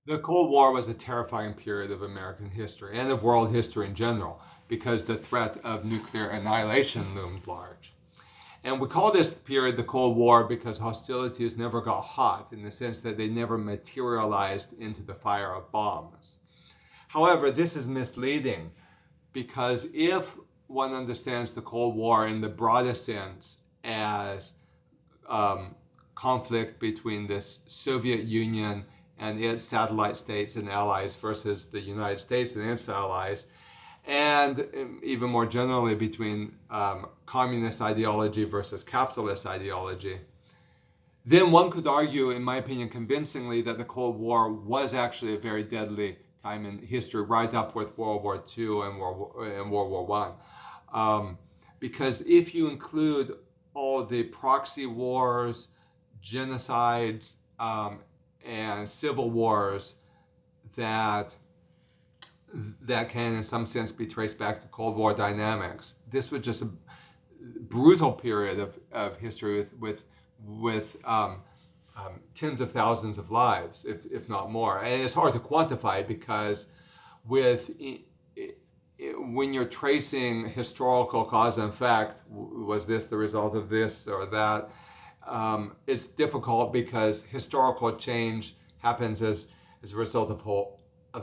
The Cold War was a terrifying period of American history and of world history in general because the threat of nuclear annihilation loomed large. And we call this period the Cold War because hostilities never got hot in the sense that they never materialized into the fire of bombs. However, this is misleading because if one understands the Cold War in the broadest sense as um, conflict between the Soviet Union and its satellite states and allies versus the United States and its allies, and even more generally between communist ideology versus capitalist ideology, then one could argue, in my opinion, convincingly, that the Cold War was actually a very deadly time in history, right up with World War II and World War One. Because if you include all the proxy wars, genocides, and civil wars that can, in some sense, be traced back to Cold War dynamics, this was just a brutal period of history with tens of thousands of lives, if not more. And it's hard to quantify because with when you're tracing historical cause and effect, was this the result of this or that? It's difficult because historical change happens as a result of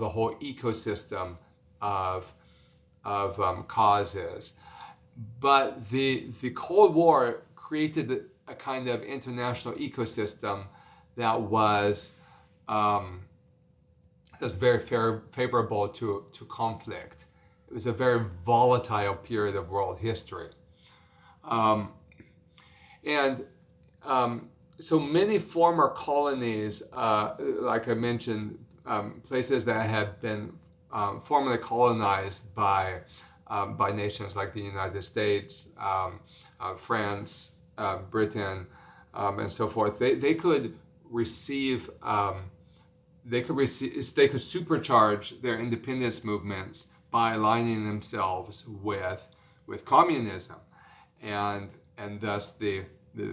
a whole ecosystem of causes. But the Cold War created a kind of international ecosystem that was very favorable to conflict. It was a very volatile period of world history. Um, and so many former colonies, like I mentioned, places that had been formerly colonized by nations like the United States, France, Britain, and so forth, they could receive they could supercharge their independence movements by aligning themselves with communism, and thus the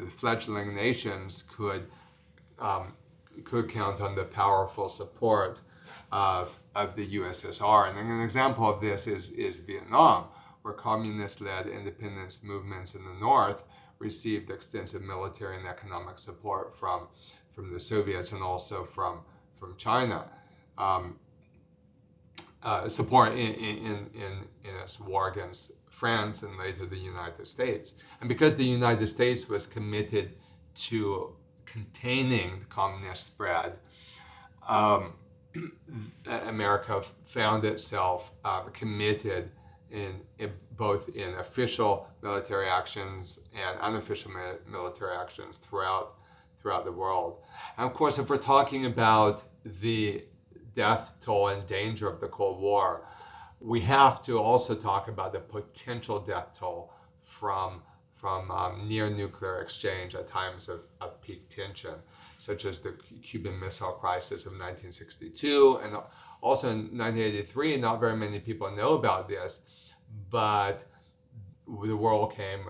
fledgling nations could count on the powerful support of the USSR. And an example of this is Vietnam, where communist-led independence movements in the north received extensive military and economic support from the Soviets and also from China. Support in its war against France and later the United States. And because the United States was committed to containing the communist spread, America found itself committed in both in official military actions and unofficial military actions throughout the world. And of course, if we're talking about the death toll and danger of the Cold War, we have to also talk about the potential death toll from near nuclear exchange at times of peak tension, such as the Cuban Missile Crisis of 1962 and also in 1983. Not very many people know about this, but the world came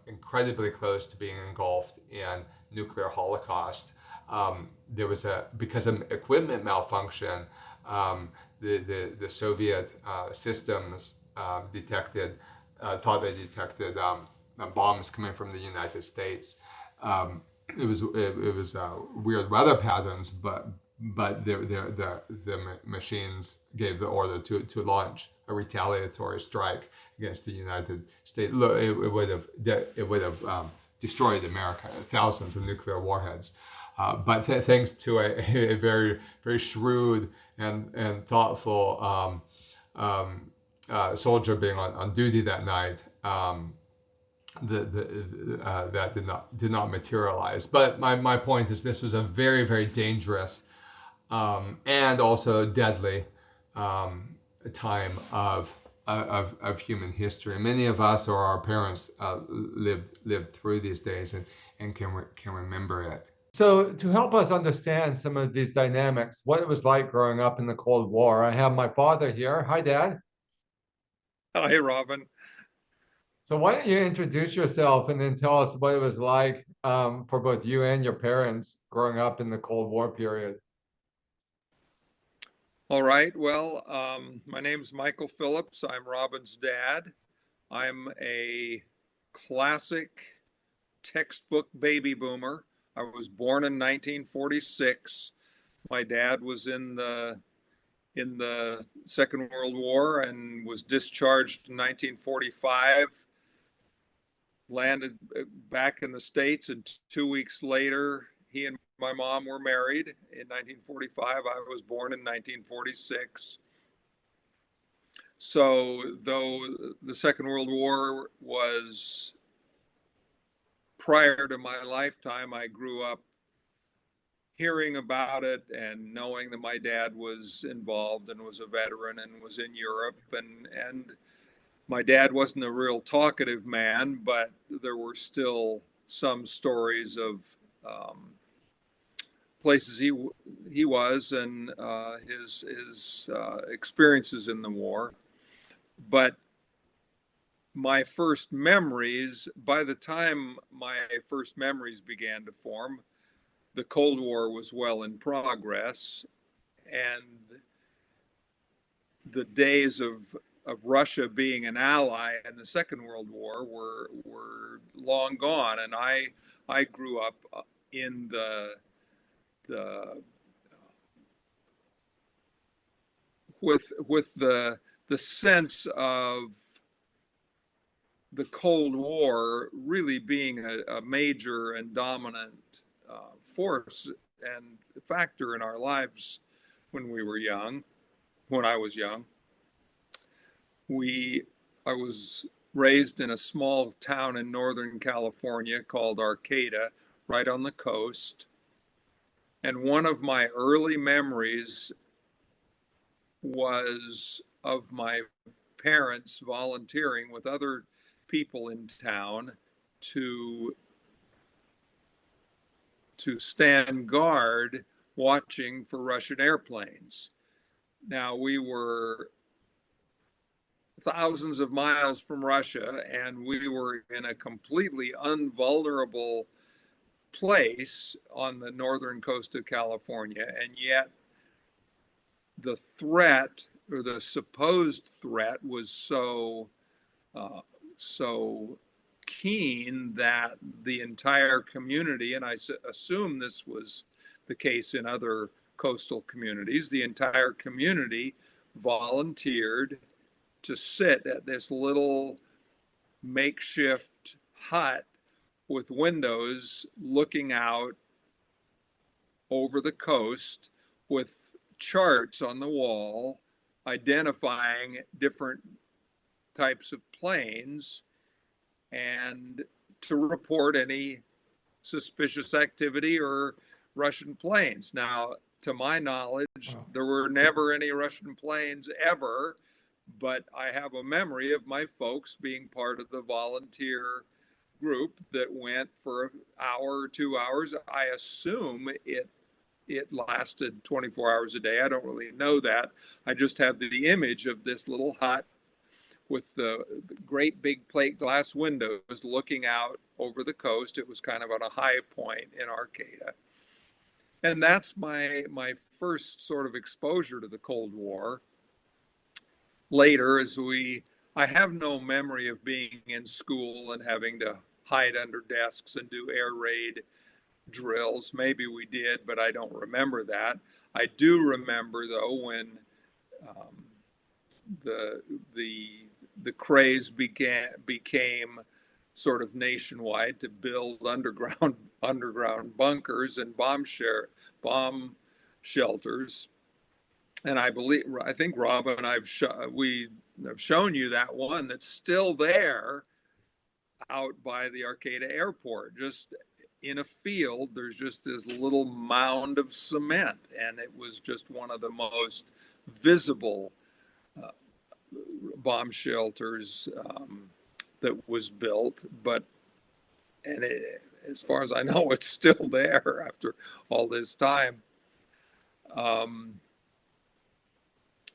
incredibly close to being engulfed in nuclear holocaust. There was because of equipment malfunction, the Soviet systems thought they detected bombs coming from the United States. It was weird weather patterns, but the machines gave the order to launch a retaliatory strike against the United States. It would have destroyed America, thousands of nuclear warheads. But thanks to a very very shrewd and thoughtful soldier being on duty that night, that did not materialize. But my point is this was a very very dangerous and also deadly time of human history. Many of us or our parents lived through these days and can remember it. So, to help us understand some of these dynamics, what it was like growing up in the Cold War, I have my father here. Hi, Dad. Oh, hey, Robin. So, why don't you introduce yourself and then tell us what it was like for both you and your parents growing up in the Cold War period? All right. Well, my name's Michael Phillips. I'm Robin's dad. I'm a classic textbook baby boomer. I was born in 1946. My dad was in the Second World War and was discharged in 1945. Landed back in the States, and 2 weeks later, he and my mom were married in 1945. I was born in 1946. So, though the Second World War was prior to my lifetime, I grew up hearing about it and knowing that my dad was involved and was a veteran and was in Europe. And my dad wasn't a real talkative man, but there were still some stories of places he was and his experiences in the war. But my first memories, by the time my first memories began to form, the Cold War was well in progress, and the days of Russia being an ally in the Second World War were long gone. And I grew up in the with the sense of the Cold War really being a major and dominant force and factor in our lives when we were young. When I was young, I was raised in a small town in Northern California called Arcata, right on the coast. And one of my early memories was of my parents volunteering with other people in town to stand guard watching for Russian airplanes. Now, we were thousands of miles from Russia, and we were in a completely unvulnerable place on the northern coast of California, and yet the threat, or the supposed threat, was so keen that the entire community, and I assume this was the case in other coastal communities, the entire community volunteered to sit at this little makeshift hut with windows looking out over the coast with charts on the wall identifying different types of planes and to report any suspicious activity or Russian planes. Now, to my knowledge, there were never any Russian planes ever, but I have a memory of my folks being part of the volunteer group that went for an hour or 2 hours. I assume it lasted 24 hours a day. I don't really know that. I just have the image of this little hut with the great big plate glass windows looking out over the coast. It was kind of on a high point in Arcata. And that's my first sort of exposure to the Cold War. Later, I have no memory of being in school and having to hide under desks and do air raid drills. Maybe we did, but I don't remember that. I do remember, though, when the craze became sort of nationwide to build underground bunkers and bomb shelters. And I think Rob and we have shown you that one that's still there out by the Arcata airport. Just in a field, there's just this little mound of cement, and it was just one of the most visible bomb shelters that was built. As far as I know, it's still there after all this time.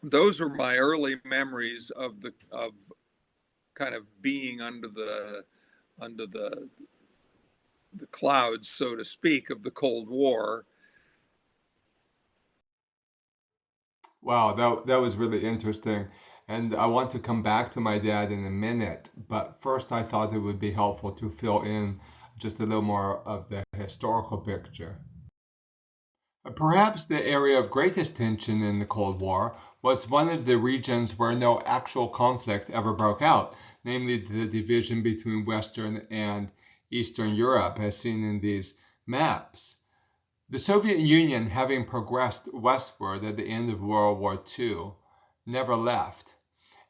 Those are my early memories of kind of being under the clouds, so to speak, of the Cold War. Wow, that was really interesting. And I want to come back to my dad in a minute, but first I thought it would be helpful to fill in just a little more of the historical picture. Perhaps the area of greatest tension in the Cold War was one of the regions where no actual conflict ever broke out, namely the division between Western and Eastern Europe, as seen in these maps. The Soviet Union, having progressed westward at the end of World War II, never left.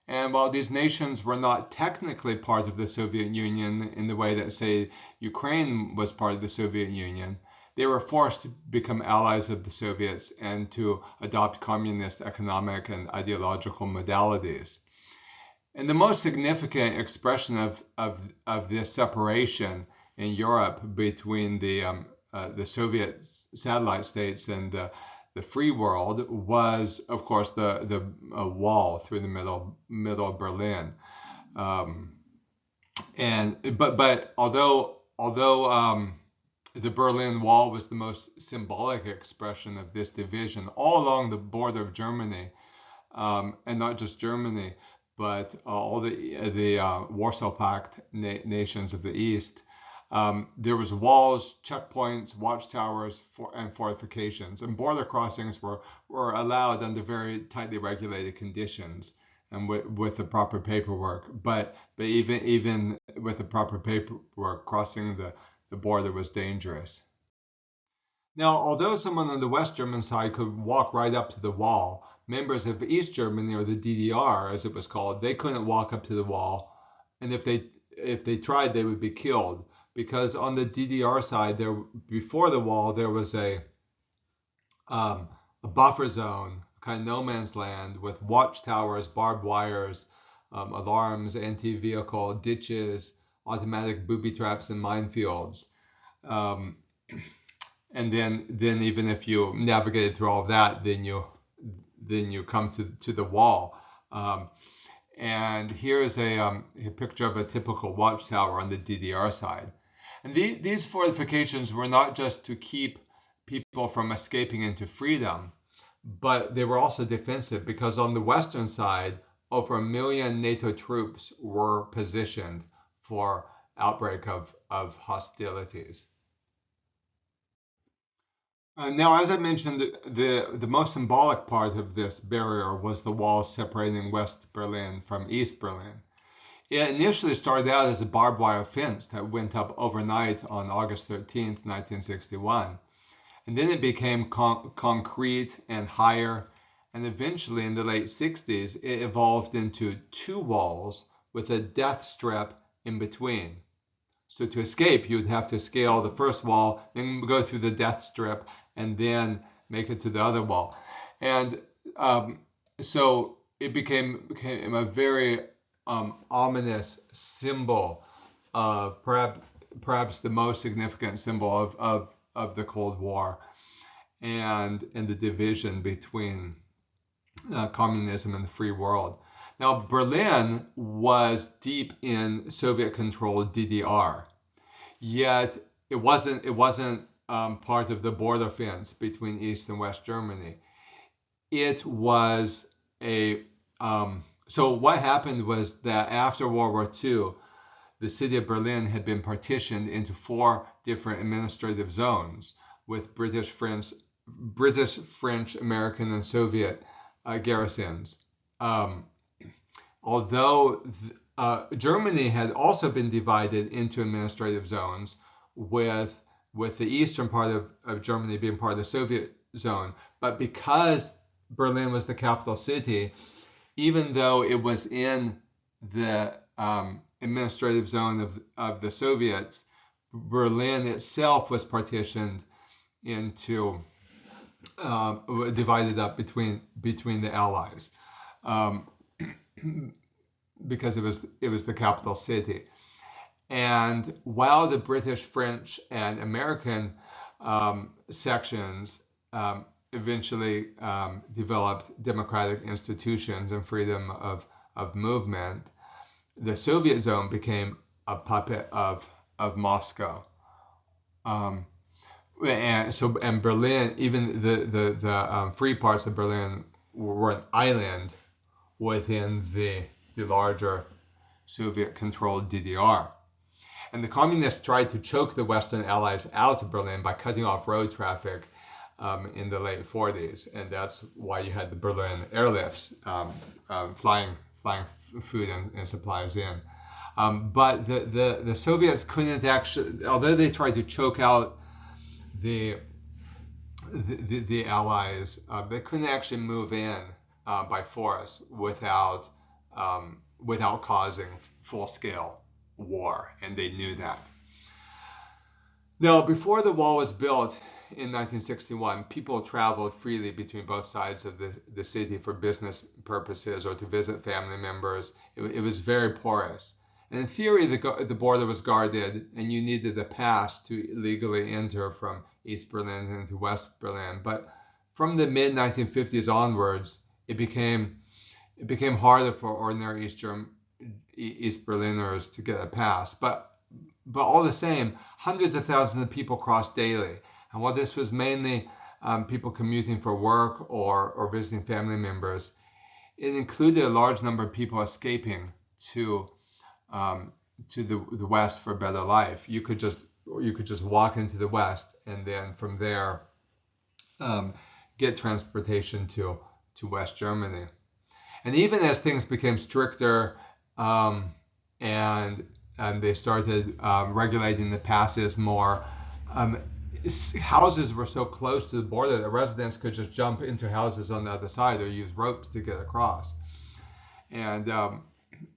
And while these nations were not technically part of the Soviet Union in the way that, say, Ukraine was part of the Soviet Union, they were forced to become allies of the Soviets and to adopt communist economic and ideological modalities. And the most significant expression of this separation in Europe between the Soviet satellite states and the free world was, of course, the wall through the middle of Berlin. But although the Berlin Wall was the most symbolic expression of this division all along the border of Germany, and not just Germany, but all the Warsaw Pact nations of the East. There was walls, checkpoints, watchtowers, and fortifications, and border crossings were allowed under very tightly regulated conditions and with the proper paperwork. But even with the proper paperwork, crossing the border was dangerous. Now, although someone on the West German side could walk right up to the wall, members of East Germany, or the DDR as it was called, they couldn't walk up to the wall, and if they tried, they would be killed. Because on the DDR side, there before the wall, there was a buffer zone, kind of no man's land, with watchtowers, barbed wires, alarms, anti-vehicle ditches, automatic booby traps, and minefields. And then even if you navigated through all of that, then you come to the wall. And here is a picture of a typical watchtower on the DDR side. And these fortifications were not just to keep people from escaping into freedom, but they were also defensive, because on the western side, over 1 million NATO troops were positioned for outbreak of hostilities. Now, as I mentioned, the most symbolic part of this barrier was the wall separating West Berlin from East Berlin. It initially started out as a barbed wire fence that went up overnight on August 13th, 1961. And then it became concrete and higher, and eventually in the late 60s, it evolved into 2 walls with a death strip in between. So to escape, you would have to scale the first wall, then go through the death strip, and then make it to the other wall. And so it became a very ominous symbol of perhaps the most significant symbol of the Cold War and the division between communism and the free world. Now, Berlin was deep in Soviet-controlled DDR, yet it wasn't part of the border fence between East and West Germany. It was so what happened was that after World War II, the city of Berlin had been partitioned into 4 different administrative zones with British, French, American, and Soviet garrisons. Although Germany had also been divided into administrative zones, with the eastern part of Germany being part of the Soviet zone. But because Berlin was the capital city, even though it was in the administrative zone of the Soviets, Berlin itself was partitioned into divided up between the Allies, because it was the capital city. And while the British, French, and American sections eventually developed democratic institutions and freedom of movement, the Soviet zone became a puppet of Moscow. And Berlin, even the free parts of Berlin, were an island within the larger Soviet-controlled DDR. And the communists tried to choke the Western Allies out of Berlin by cutting off road traffic in the late 40s, and that's why you had the Berlin airlifts flying food and supplies in. But the Soviets couldn't actually, although they tried to choke out the Allies, they couldn't actually move in by force without causing full-scale war, and they knew that. Now, before the wall was built in 1961, people traveled freely between both sides of the city for business purposes or to visit family members. It was very porous. And in theory, the border was guarded, and you needed a pass to legally enter from East Berlin into West Berlin. But from the mid-1950s onwards, it became harder for ordinary East Berliners to get a pass. But all the same, hundreds of thousands of people crossed daily. And while this was mainly people commuting for work or visiting family members, it included a large number of people escaping to the West for a better life. You could just walk into the West, and then from there get transportation to West Germany. And even as things became stricter and they started regulating the passes more, houses were so close to the border that residents could just jump into houses on the other side or use ropes to get across. And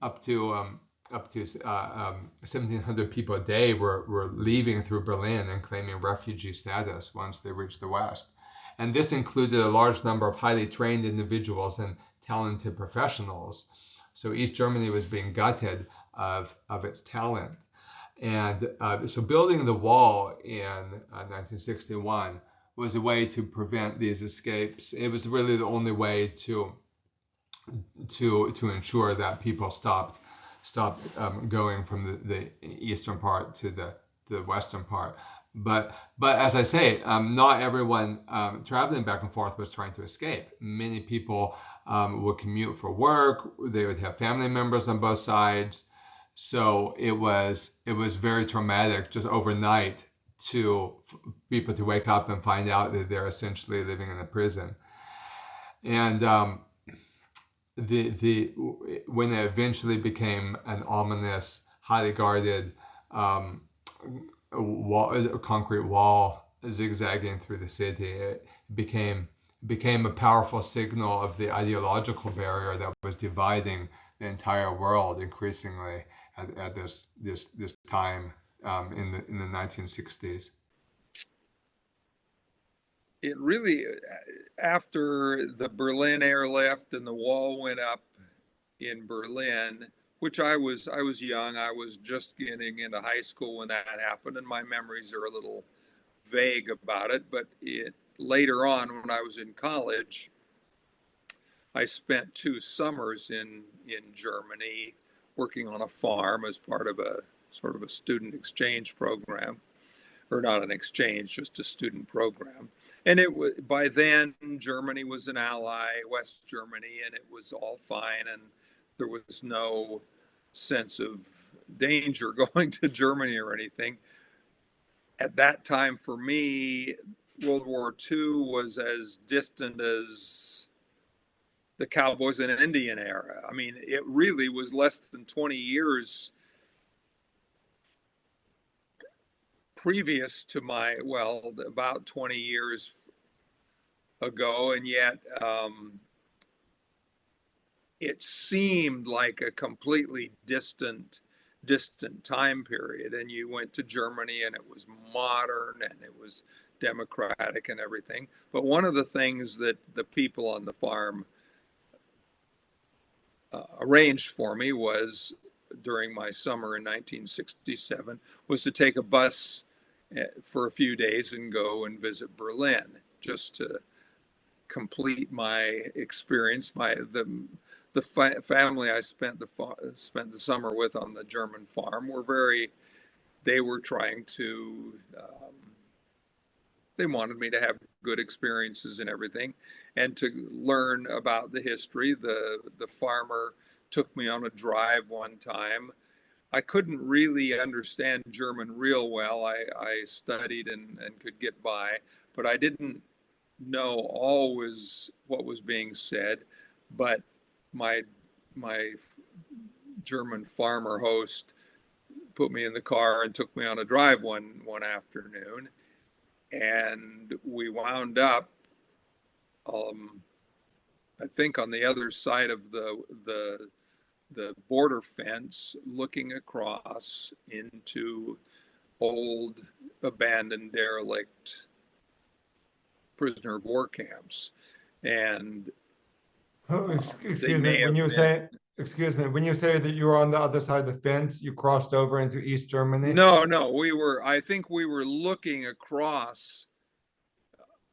up to 1,700 people a day were leaving through Berlin and claiming refugee status once they reached the West. And this included a large number of highly trained individuals and talented professionals. So East Germany was being gutted of its talent. And so building the wall in 1961 was a way to prevent these escapes. It was really the only way to ensure that people stopped going from the eastern part to the western part. But as I say, not everyone traveling back and forth was trying to escape. Many people would commute for work. They would have family members on both sides. So it was very traumatic just overnight to people to wake up and find out that they're essentially living in a prison. And when it eventually became an ominous, highly guarded concrete wall zigzagging through the city, it became a powerful signal of the ideological barrier that was dividing the entire world increasingly at this time in the 1960s. It really, after the Berlin airlift and the wall went up in Berlin, which I was young, I was just getting into high school when that happened, and my memories are a little vague about it. But later on, when I was in college, I spent 2 summers in Germany working on a farm as part of a sort of a student exchange program, or not an exchange, just a student program. And it was, by then Germany was an ally, West Germany, and it was all fine, and there was no sense of danger going to Germany or anything. At that time, for me, World War II was as distant as the Cowboys and Indian era. I mean, it really was less than 20 years previous to about 20 years ago, and yet it seemed like a completely distant time period. And you went to Germany and it was modern and it was democratic and everything. But one of the things that the people on the farm arranged for me was, during my summer in 1967, was to take a bus for a few days and go and visit Berlin, just to complete my experience. The family I spent the summer with on the German farm they were trying to, they wanted me to have good experiences and everything, and to learn about the history. The farmer took me on a drive one time. I couldn't really understand German real well. I studied and could get by, but I didn't know always what was being said. But my German farmer host put me in the car and took me on a drive one afternoon, and we wound up, I think, on the other side of the border fence, looking across into old, abandoned, derelict prisoner of war camps. And excuse me, when you say that you were on the other side of the fence, you crossed over into East Germany? No, I think we were looking across.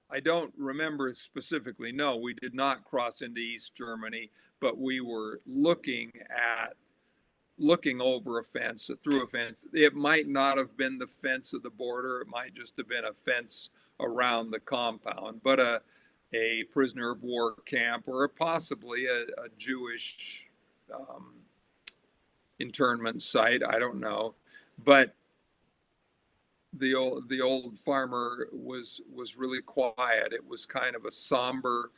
I don't remember specifically. No, we did not cross into East Germany, but we were looking over a fence, through a fence. It might not have been the fence of the border. It might just have been a fence around the compound, but a prisoner of war camp, or possibly a Jewish internment site. I don't know, but the old farmer was really quiet. It was kind of a somber.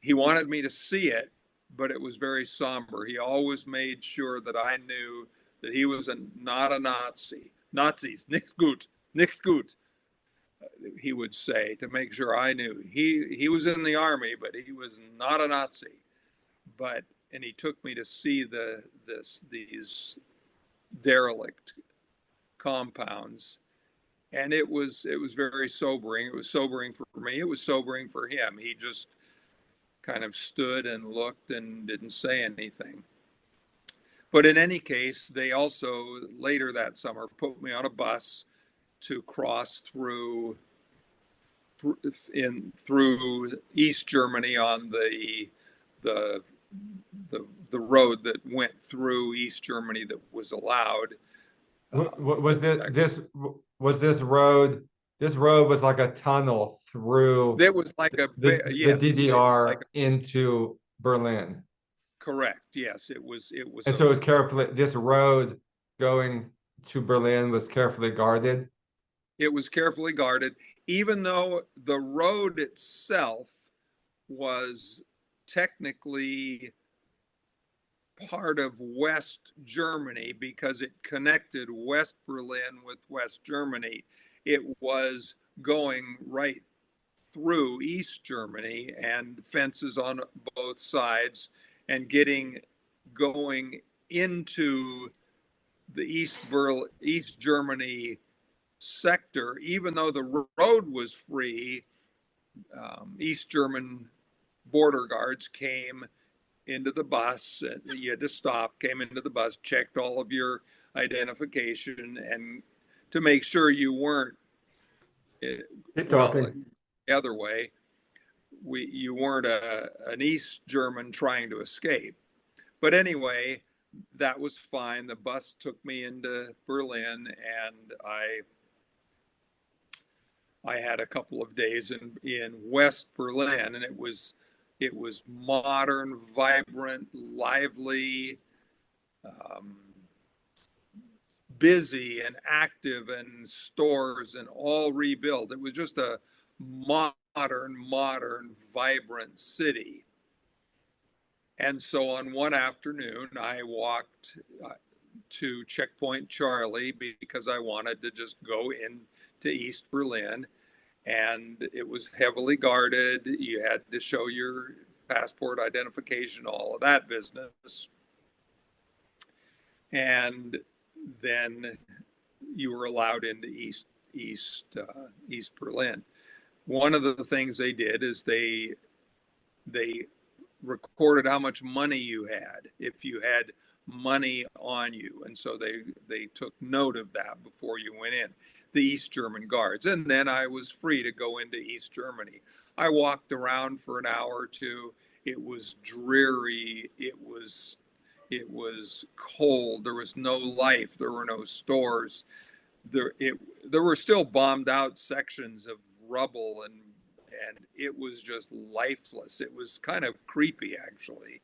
He wanted me to see it, but it was very somber. He always made sure that I knew that he was not a Nazi. Nazis, nichts gut, nichts gut. He would say, to make sure I knew he was in the army, but he was not a Nazi. And he took me to see these derelict compounds, and it was very sobering. It was sobering for me. It was sobering for him. He just kind of stood and looked and didn't say anything. But in any case, they also later that summer put me on a bus to cross through East Germany on the road that went through East Germany that was allowed. Was this road? This road was like a tunnel through. It was like the DDR like into Berlin. Correct. Yes, it was. And so it was carefully. This road going to Berlin was carefully guarded. It was carefully guarded, even though the road itself was technically part of West Germany because it connected West Berlin with West Germany. It was going right through East Germany and fences on both sides, and going into the East Germany sector. Even though the road was free, East German border guards came into the bus. You had to stop, came into the bus, checked all of your identification, and to make sure you weren't the other way, you weren't an East German trying to escape. But anyway, that was fine. The bus took me into Berlin, and I had a couple of days in West Berlin, and it was modern, vibrant, lively, busy and active, and stores and all rebuilt. It was just a modern, vibrant city. And so on one afternoon, I walked to Checkpoint Charlie because I wanted to just go into East Berlin. And it was heavily guarded. You had to show your passport identification, all of that business. And then you were allowed into East Berlin. One of the things they did is they recorded how much money you had, if you had money on you. And so they took note of that before you went in, the East German guards. And then I was free to go into East Germany. I walked around for an hour or two. It was dreary. It was cold. There was no life. There were no stores. There were still bombed out sections of rubble and and it was just lifeless. It was kind of creepy, actually.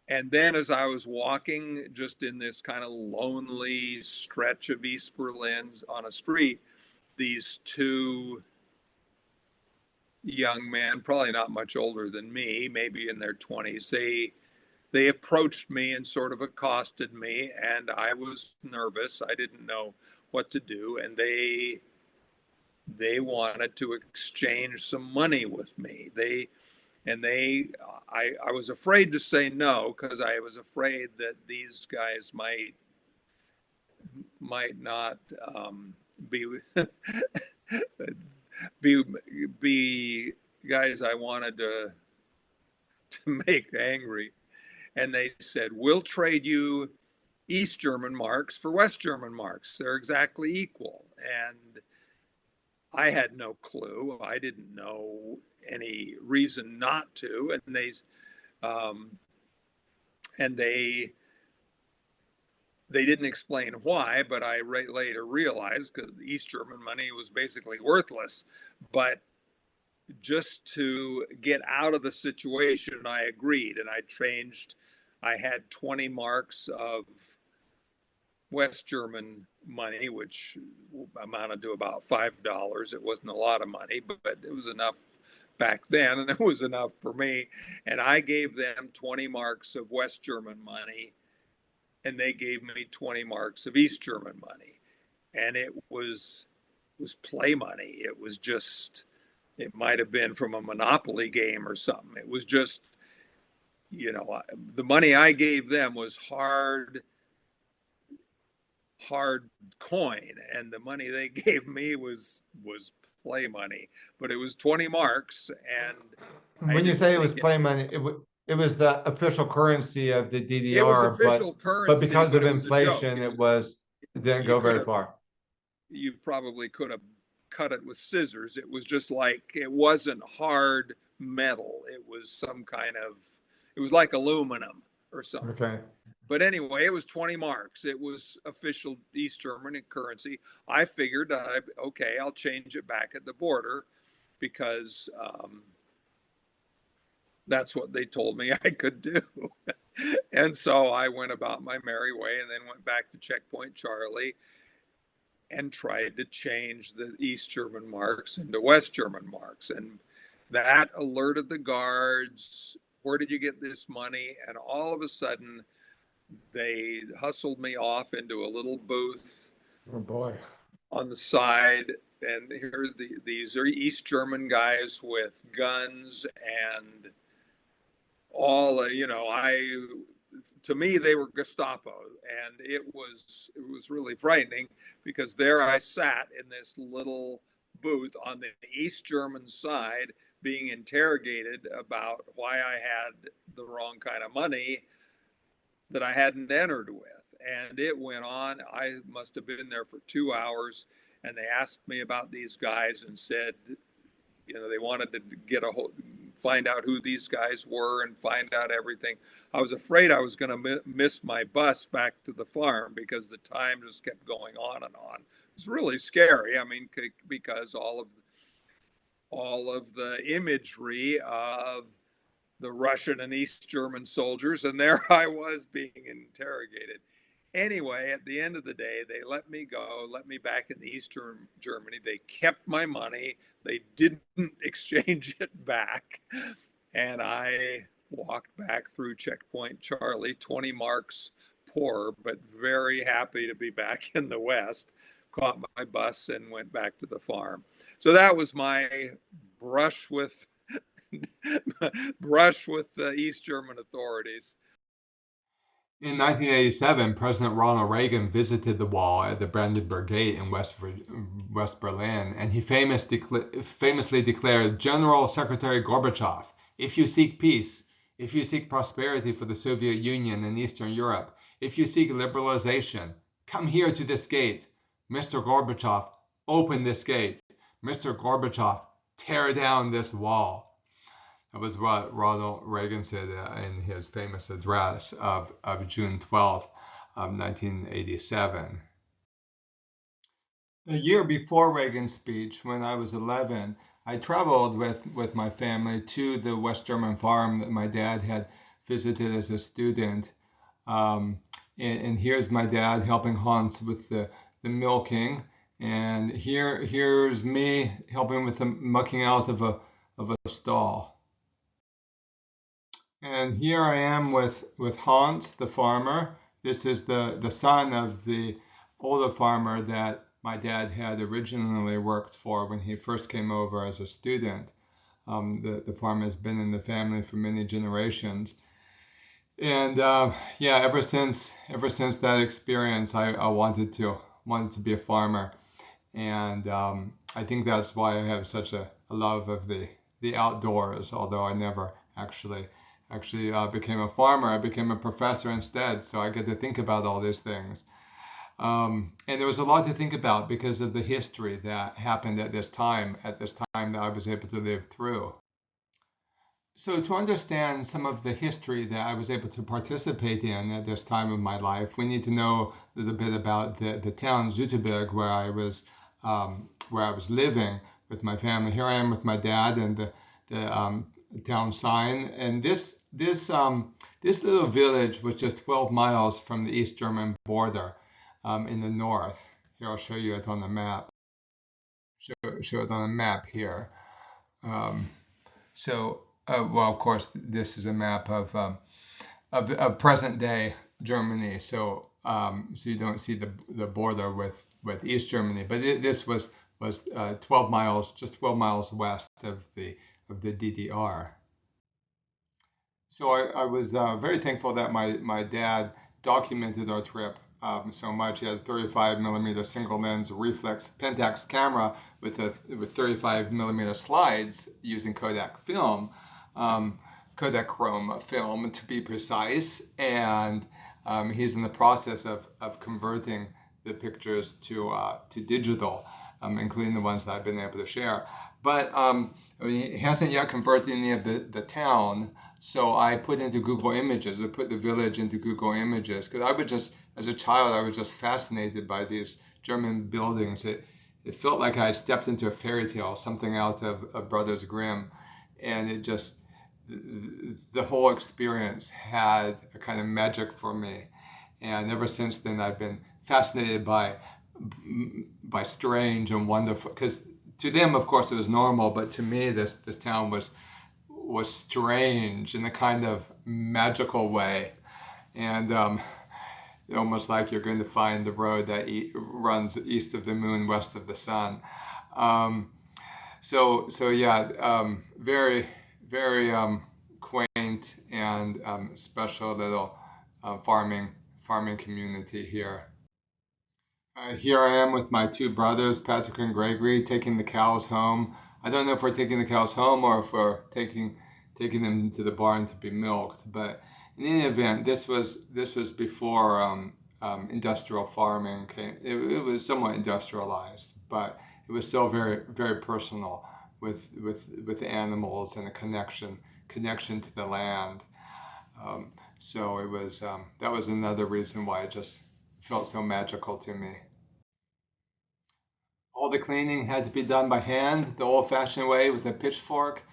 And then as I was walking just in this kind of lonely stretch of East Berlin on a street, these two young men, probably not much older than me, maybe in their 20s, they approached me and sort of accosted me, and I was nervous. I didn't know what to do, and they wanted to exchange some money with me. I was afraid to say no because I was afraid that these guys might not be be guys I wanted to make angry. And they said, "We'll trade you East German marks for West German marks. They're exactly equal." And I had no clue. I didn't know any reason not to. Um, and they didn't explain why, but I later realized because the East German money was basically worthless. But just to get out of the situation, I agreed, and I had 20 marks of West German money, which amounted to about $5. It wasn't a lot of money, but it was enough back then, and it was enough for me. And I gave them 20 marks of West German money, and they gave me 20 marks of East German money. And it was play money. It was just, it might have been from a Monopoly game or something. It was just, the money I gave them was hard coin, and the money they gave me was play money. But it was 20 marks, and when you say it was play money, it was the official currency of the DDR. It was official currency, but because of inflation, it didn't go very far. You probably could have cut it with scissors. It was just like, it wasn't hard metal. It was some kind of, it was like aluminum or something. Okay. But anyway, it was 20 marks. It was official East German currency. I figured, okay, I'll change it back at the border because that's what they told me I could do. And so I went about my merry way and then went back to Checkpoint Charlie and tried to change the East German marks into West German marks. And that alerted the guards. Where did you get this money? And all of a sudden, they hustled me off into a little booth. Oh boy. On the side. And here these are East German guys with guns and all, to me, they were Gestapo, and it was really frightening because there I sat in this little booth on the East German side being interrogated about why I had the wrong kind of money that I hadn't entered with. And it went on. I must have been there for 2 hours, and they asked me about these guys and said, they wanted to find out who these guys were and find out everything. I was afraid I was going to miss my bus back to the farm because the time just kept going on and on. It was really scary. I mean, because all of the imagery of the Russian and East German soldiers, and there I was being interrogated. Anyway, at the end of the day, they let me go, let me back in the Eastern Germany. They kept my money. They didn't exchange it back. And I walked back through Checkpoint Charlie, 20 marks poor, but very happy to be back in the West. Caught my bus and went back to the farm. So that was my brush with the East German authorities. In 1987, President Ronald Reagan visited the wall at the Brandenburg Gate in West Berlin, and he famously declared, "General Secretary Gorbachev, if you seek peace, if you seek prosperity for the Soviet Union and Eastern Europe, if you seek liberalization, come here to this gate. Mr. Gorbachev, open this gate. Mr. Gorbachev, tear down this wall." That was what Ronald Reagan said in his famous address of June 12th of 1987. A year before Reagan's speech, when I was 11, I traveled with my family to the West German farm that my dad had visited as a student. Um, and here's my dad helping Hans with the milking. And here's me helping with the mucking out of a stall. And here I am with Hans, the farmer. This is the son of the older farmer that my dad had originally worked for when he first came over as a student. The farm has been in the family for many generations. And yeah, ever since that experience, I wanted to be a farmer, and I think that's why I have such a love of the outdoors. Although I never actually became a farmer, I became a professor instead. So I get to think about all these things. And there was a lot to think about because of the history that happened at this time that I was able to live through. So, to understand some of the history that I was able to participate in at this time of my life, we need to know a little bit about the town Züteberg where I was living with my family. Here I am with my dad and the town sign. And this little village was just 12 miles from the East German border in the north. Here, I'll show you it on the map. Show it on the map here. Um, well, of course, this is a map of present day Germany. So you don't see the border with East Germany, but this was 12 miles, just 12 miles west of the DDR. So I was very thankful that my dad documented our trip so much. He had a 35 millimeter single lens reflex Pentax camera with 35 millimeter slides using Kodak film, Kodachrome film to be precise. And he's in the process of converting the pictures to digital, including the ones that I've been able to share. But he hasn't yet converted any of the town. So I put into Google Images. I put the village into Google Images because as a child, I was just fascinated by these German buildings. It felt like I had stepped into a fairy tale, something out of Brothers Grimm, and the whole experience had a kind of magic for me. And ever since then, I've been fascinated by strange and wonderful. Because to them, of course, it was normal, but to me, this town was strange in a kind of magical way, and almost like you're going to find the road that runs east of the moon, west of the sun. So yeah, very very quaint and special little farming community here. Here I am with my two brothers, Patrick and Gregory, taking the cows home. I don't know if we're taking the cows home or if we're taking them to the barn to be milked. But in any event, this was before industrial farming came. It was somewhat industrialized, but it was still very very personal with the animals and a connection to the land. So it was that was another reason why it just felt so magical to me. All the cleaning had to be done by hand, the old-fashioned way with a pitchfork.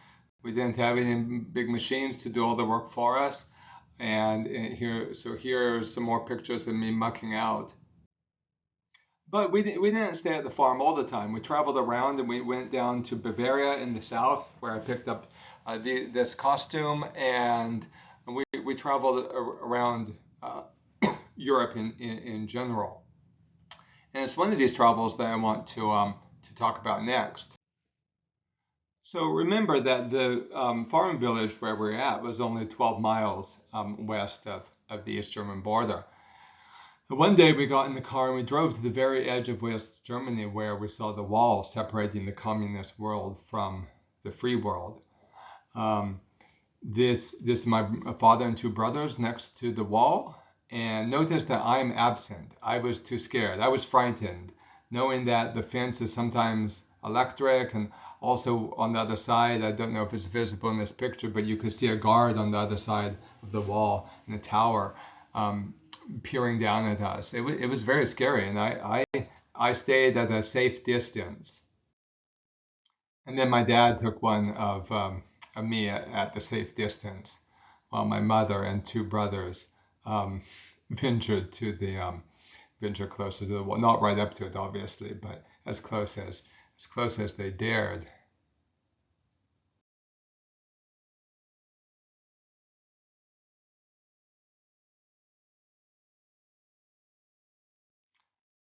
We didn't have any big machines to do all the work for us. And here are some more pictures of me mucking out. But we didn't stay at the farm all the time. We traveled around and we went down to Bavaria in the south where I picked up this costume, and we traveled around Europe in general. And it's one of these travels that I want to talk about next. So remember that the farm village where we're at was only 12 miles west of the East German border. And one day we got in the car and we drove to the very edge of West Germany where we saw the wall separating the communist world from the free world. This is my father and two brothers next to the wall. And notice that I'm absent. I was too scared. I was frightened, knowing that the fence is sometimes electric, and also on the other side, I don't know if it's visible in this picture, but you could see a guard on the other side of the wall in a tower peering down at us. It was very scary, and I stayed at a safe distance. And then my dad took one of me at the safe distance, while my mother and two brothers um, ventured to the ventured closer to the wall. Not right up to it, obviously, but as close as they dared.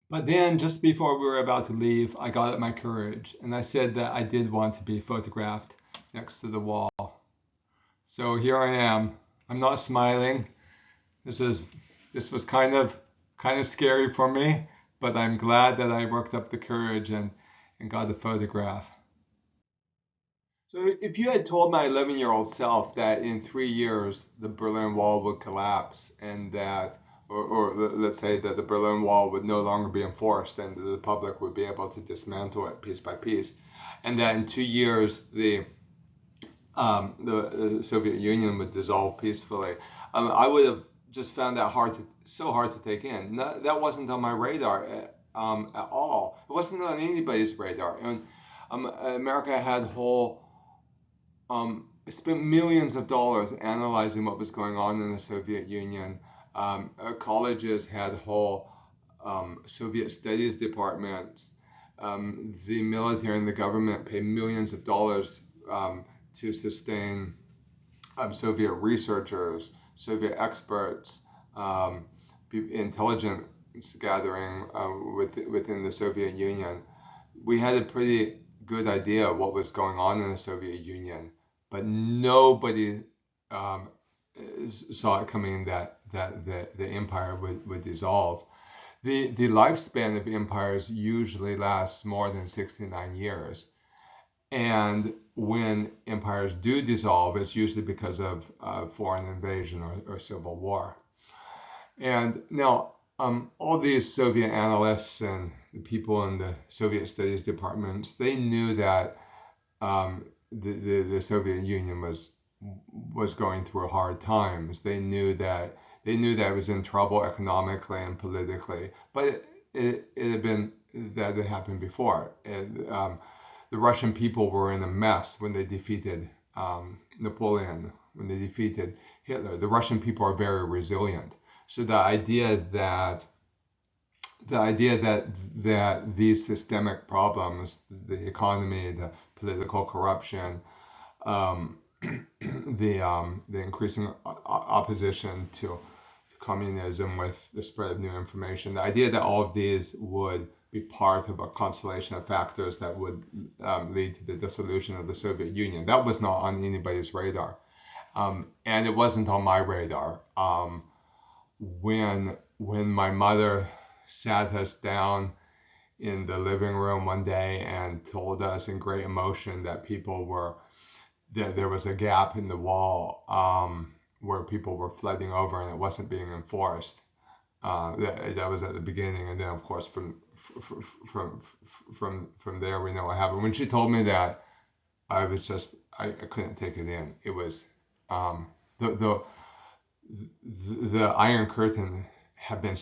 But then, just before we were about to leave, I got up my courage and I said that I did want to be photographed next to the wall. So here I am. I'm not smiling. This is this was kind of scary for me, but I'm glad that I worked up the courage and got the photograph. So if you had told my 11-year-old self that in 3 years the Berlin Wall would collapse and that, or let's say that the Berlin Wall would no longer be enforced and the public would be able to dismantle it piece by piece, and that in 2 years the Soviet Union would dissolve peacefully, I would have just found that so hard to take in. No, that wasn't on my radar at all. It wasn't on anybody's radar. And America had spent millions of dollars analyzing what was going on in the Soviet Union. Colleges had whole Soviet studies departments. The military and the government paid millions of dollars to sustain Soviet researchers, Soviet experts, intelligence gathering within the Soviet Union. We had a pretty good idea of what was going on in the Soviet Union, but nobody um, saw it coming that the empire would dissolve. The lifespan of empires usually lasts more than 69 years. And when empires do dissolve, it's usually because of foreign invasion or civil war. And now, all these Soviet analysts and the people in the Soviet studies departments, they knew that the Soviet Union was going through hard times. They knew that it was in trouble economically and politically, but it had been that had happened before. The Russian people were in a mess when they defeated Napoleon, when they defeated Hitler. The Russian people are very resilient. So the idea that these systemic problems, the economy, the political corruption, um, the increasing opposition to communism with the spread of new information, the idea that all of these would be part of a constellation of factors that would lead to the dissolution of the Soviet Union, that was not on anybody's radar. And it wasn't on my radar. When my mother sat us down in the living room one day and told us in great emotion that there was a gap in the wall where people were flooding over and it wasn't being enforced. That was at the beginning, and then of course from there we know what happened. When she told me that, I couldn't take it in. It was the the Iron Curtain had been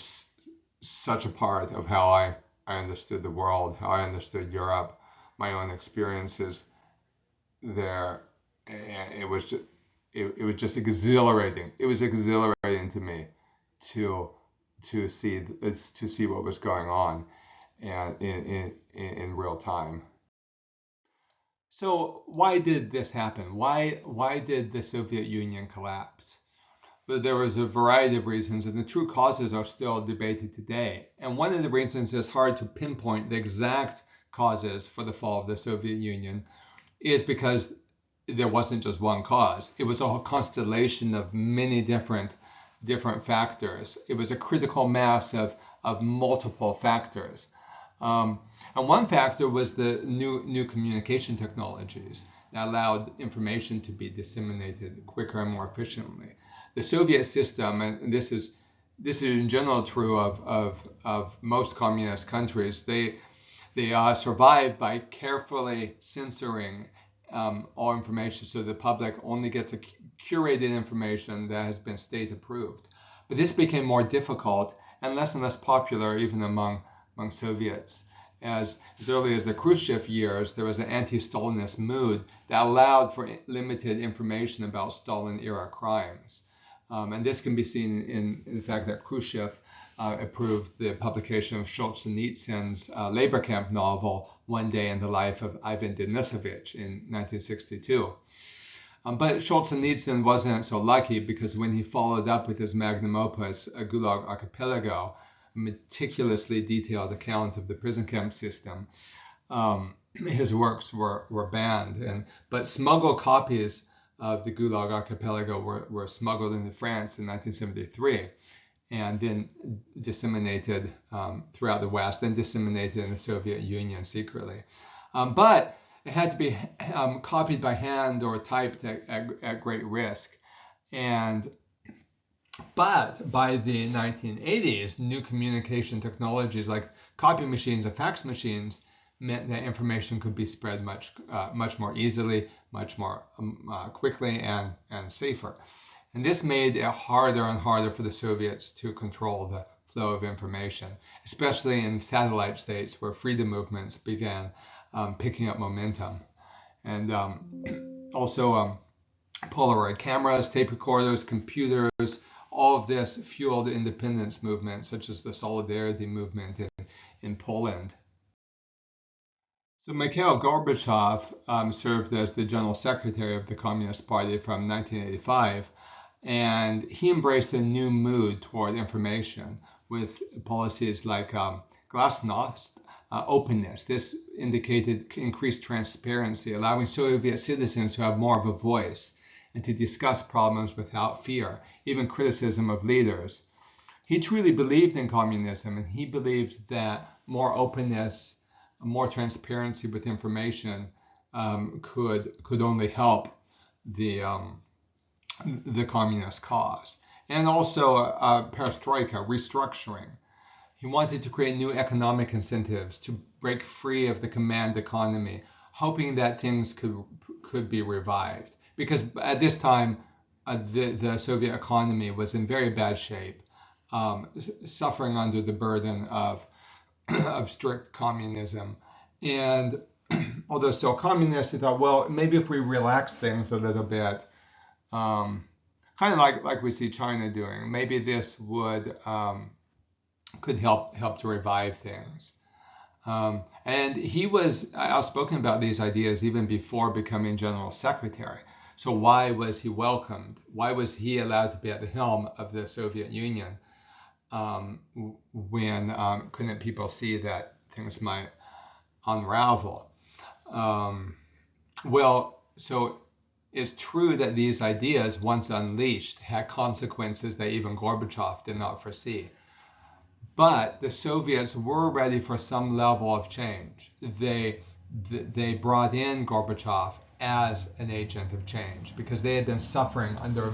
such a part of how I understood the world, how I understood Europe, my own experiences there. And it was just exhilarating. It was exhilarating to me to to see what was going on and in real time. So why did this happen? Why did the Soviet Union collapse? But there was a variety of reasons, and the true causes are still debated today. And one of the reasons it's hard to pinpoint the exact causes for the fall of the Soviet Union is because there wasn't just one cause. It was a whole constellation of many different factors. It was a critical mass of multiple factors. And one factor was the new communication technologies that allowed information to be disseminated quicker and more efficiently. The Soviet system, and this is in general true of most communist countries, they survive by carefully censoring all information so the public only gets a curated information that has been state approved. But this became more difficult and less popular even among Soviets. as early as the Khrushchev years, there was an anti-Stalinist mood that allowed for limited information about Stalin-era crimes. And this can be seen in the fact that Khrushchev approved the publication of Solzhenitsyn's labor camp novel, One Day in the Life of Ivan Denisovich, in 1962. But Solzhenitsyn wasn't so lucky, because when he followed up with his magnum opus, A Gulag Archipelago, a meticulously detailed account of the prison camp system, his works were banned. But smuggled copies of the Gulag Archipelago were smuggled into France in 1973 and then disseminated throughout the West, and disseminated in the Soviet Union secretly. But it had to be copied by hand or typed at great risk. But by the 1980s, new communication technologies like copy machines and fax machines meant that information could be spread much more easily, much more quickly, and safer. And this made it harder and harder for the Soviets to control the flow of information, especially in satellite states where freedom movements began picking up momentum. And also Polaroid cameras, tape recorders, computers, all of this fueled independence movements such as the Solidarity movement in Poland. So Mikhail Gorbachev served as the general secretary of the Communist Party from 1985, and he embraced a new mood toward information with policies like glasnost, openness. This indicated increased transparency, allowing Soviet citizens to have more of a voice and to discuss problems without fear, even criticism of leaders. He truly believed in communism, and he believed that more openness, more transparency with information could only help the communist cause. And also perestroika, restructuring. He wanted to create new economic incentives to break free of the command economy, hoping that things could be revived. Because at this time, the Soviet economy was in very bad shape, suffering under the burden of strict communism. And although still communist, he thought, well, maybe if we relax things a little bit, kind of like we see China doing, maybe this could help to revive things. And he was outspoken about these ideas even before becoming general secretary. So why was he welcomed? Why was he allowed to be at the helm of the Soviet Union when couldn't people see that things might unravel? Well, so it's true that these ideas, once unleashed, had consequences that even Gorbachev did not foresee. But the Soviets were ready for some level of change. They brought in Gorbachev as an agent of change because they had been suffering under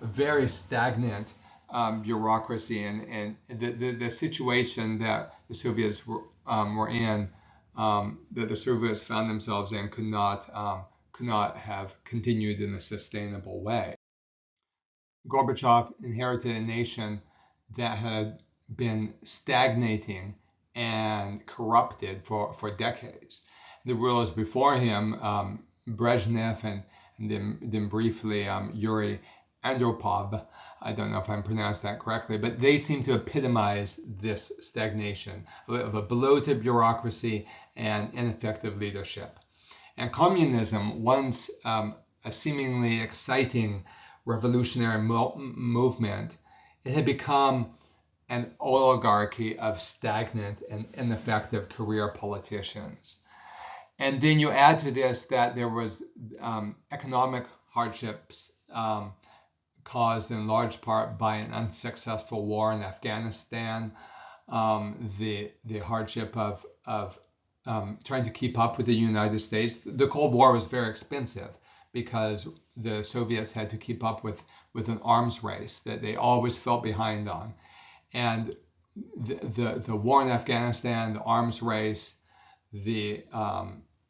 a very stagnant bureaucracy, and the situation that the Soviets were in, that the Soviets found themselves in, could not have continued in a sustainable way. Gorbachev inherited a nation that had been stagnating and corrupted for decades. The rulers before him, Brezhnev and then briefly Yuri Andropov, I don't know if I'm pronounced that correctly, but they seem to epitomize this stagnation of a bloated bureaucracy and ineffective leadership. And communism, once a seemingly exciting revolutionary movement, it had become an oligarchy of stagnant and ineffective career politicians. And then you add to this that there was economic hardships caused in large part by an unsuccessful war in Afghanistan, the hardship of trying to keep up with the United States. The Cold War was very expensive because the Soviets had to keep up with an arms race that they always felt behind on. And the war in Afghanistan, the arms race, the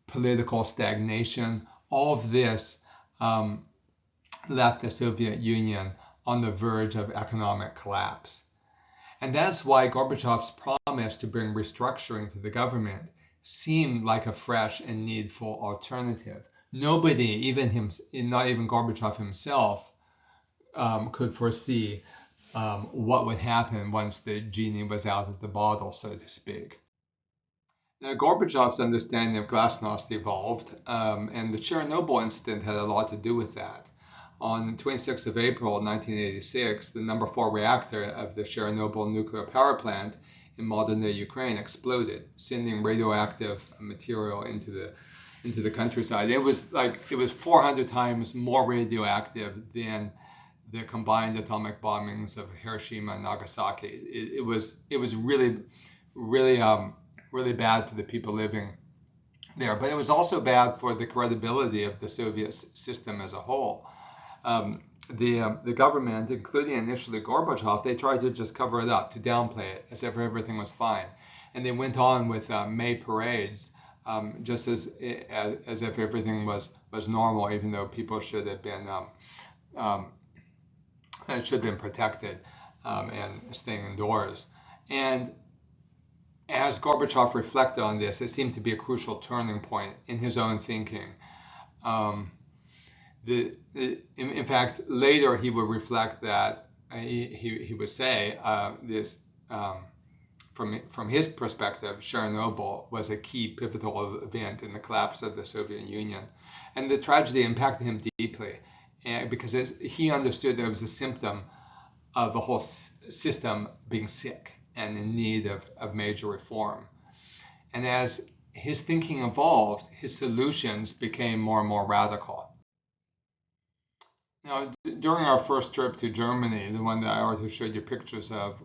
political stagnation, all of this left the Soviet Union on the verge of economic collapse. And that's why Gorbachev's promise to bring restructuring to the government seemed like a fresh and needful alternative. Nobody, even him, not even Gorbachev himself, could foresee what would happen once the genie was out of the bottle, so to speak. Now, Gorbachev's understanding of glasnost evolved, and the Chernobyl incident had a lot to do with that. On 26th of April 1986, the number 4 reactor of the Chernobyl nuclear power plant in modern-day Ukraine exploded, sending radioactive material into the countryside. It was 400 times more radioactive than the combined atomic bombings of Hiroshima and Nagasaki. It was really bad for the people living there, but it was also bad for the credibility of the Soviet system as a whole. The government, including initially Gorbachev, they tried to just cover it up, to downplay it, as if everything was fine, and they went on with May parades, just as if everything was normal, even though people should have been protected and staying indoors. And as Gorbachev reflected on this, it seemed to be a crucial turning point in his own thinking. In fact, later he would reflect that he would say this from his perspective, Chernobyl was a key pivotal event in the collapse of the Soviet Union, and the tragedy impacted him deeply, because he understood that it was a symptom of the whole system being sick and in need of major reform. And as his thinking evolved, his solutions became more and more radical. Now, during our first trip to Germany, the one that I already showed you pictures of,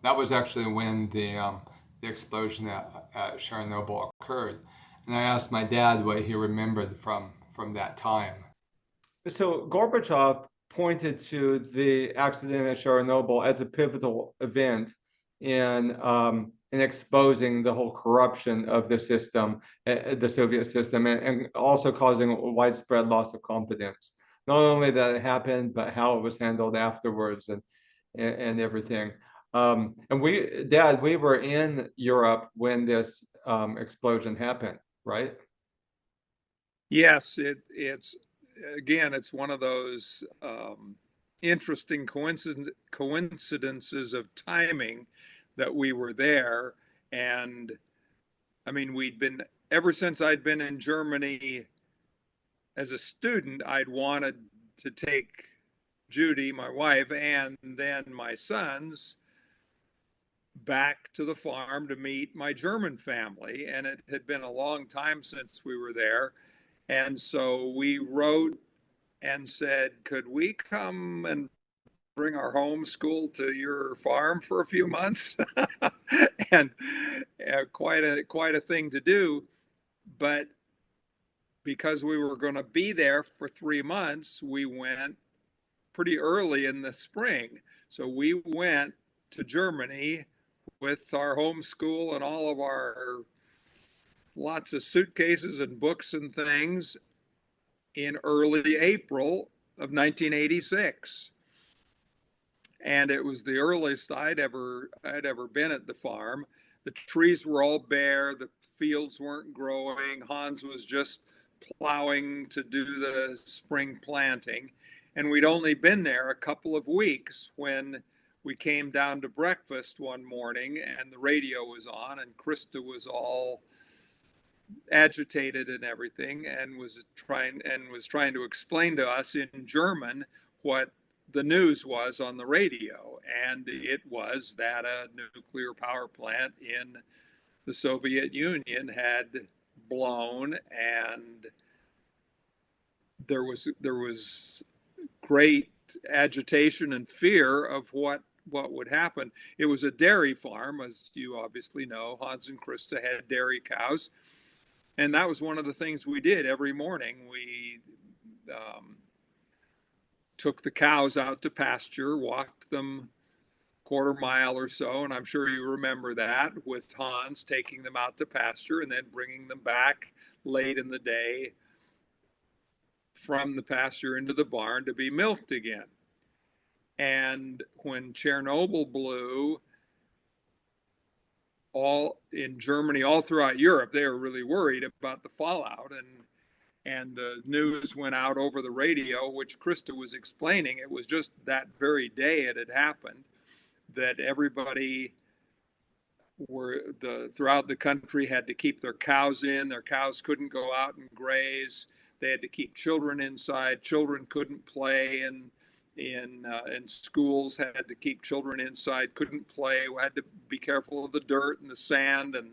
that was actually when the explosion at Chernobyl occurred. And I asked my dad what he remembered from that time. So Gorbachev pointed to the accident at Chernobyl as a pivotal event in exposing the whole corruption of the system, the Soviet system, and also causing a widespread loss of confidence. Not only that it happened, but how it was handled afterwards and everything. And Dad, we were in Europe when this explosion happened, right? Yes, it's one of those interesting coincidences of timing that we were there. And I mean, ever since I'd been in Germany as a student, I'd wanted to take Judy, my wife, and then my sons back to the farm to meet my German family. And it had been a long time since we were there. And so we wrote and said, could we come and bring our homeschool to your farm for a few months? And quite a thing to do. But because we were going to be there for 3 months, we went pretty early in the spring. So we went to Germany with our homeschool and all of our lots of suitcases and books and things in early April of 1986. And it was the earliest I'd ever been at the farm. The trees were all bare, the fields weren't growing. Hans was just plowing to do the spring planting. And we'd only been there a couple of weeks when we came down to breakfast one morning and the radio was on and Krista was all agitated and everything and was trying to explain to us in German what the news was on the radio. And it was that a nuclear power plant in the Soviet Union had blown, and there was great agitation and fear of what would happen. It was a dairy farm, as you obviously know. Hans and Krista had dairy cows, and that was one of the things we did every morning. We took the cows out to pasture, walked them quarter mile or so, and I'm sure you remember that, with Hans taking them out to pasture and then bringing them back late in the day from the pasture into the barn to be milked again. And when Chernobyl blew, all in Germany, all throughout Europe, they were really worried about the fallout. And the news went out over the radio, which Krista was explaining. It was just that very day it had happened that everybody throughout the country had to keep their cows in. Their cows couldn't go out and graze. They had to keep children inside. Children couldn't play in schools. Had to keep children inside. Couldn't play. Had to be careful of the dirt and the sand and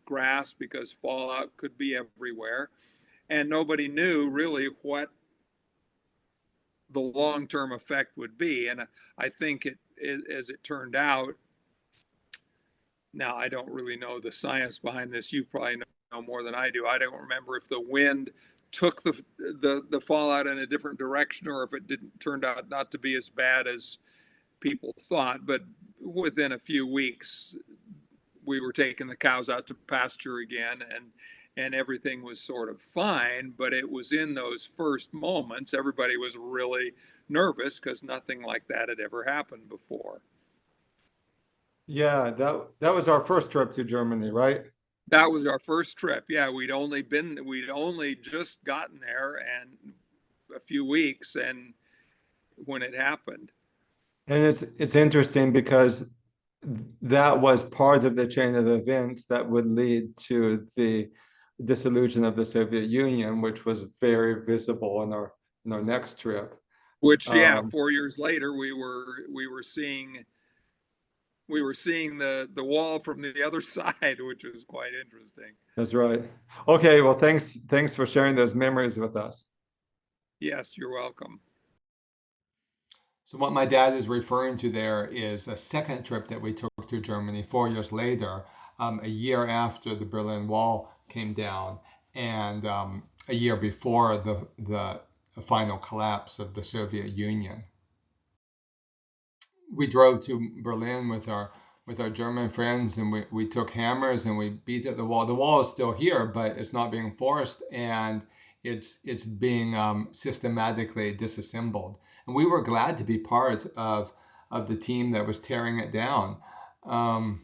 grass because fallout could be everywhere. And nobody knew really what the long-term effect would be. And I think as it turned out, now I don't really know the science behind this. You probably know more than I do. I don't remember if the wind took the fallout in a different direction or if it didn't turned out not to be as bad as people thought. But within a few weeks, we were taking the cows out to pasture again, and everything was sort of fine. But it was in those first moments, everybody was really nervous because nothing like that had ever happened before. Yeah, that was our first trip to Germany, right? That was our first trip. Yeah, we'd only just gotten there and a few weeks, and when it happened. And it's interesting because that was part of the chain of events that would lead to the dissolution of the Soviet Union, which was very visible in our next trip. Which, yeah, 4 years later, we were seeing the wall from the other side, which was quite interesting. That's right. Okay, well, thanks for sharing those memories with us. Yes, you're welcome. So what my dad is referring to there is a second trip that we took to Germany 4 years later, a year after the Berlin Wall came down, and a year before the final collapse of the Soviet Union. We drove to Berlin with our German friends, and we took hammers and we beat at the wall. The wall is still here, but it's not being forced, and it's being systematically disassembled. And we were glad to be part of the team that was tearing it down. And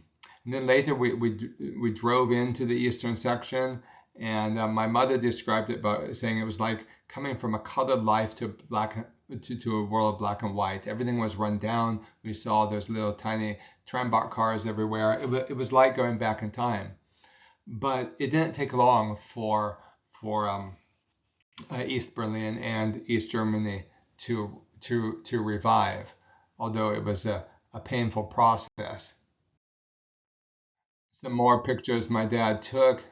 then later we drove into the eastern section, and my mother described it by saying it was like coming from a colored life to a world of black and white. Everything was run down. We saw those little tiny Trambach cars everywhere. It was like going back in time. But it didn't take long for East Berlin and East Germany to revive, although it was a painful process. Some more pictures my dad took.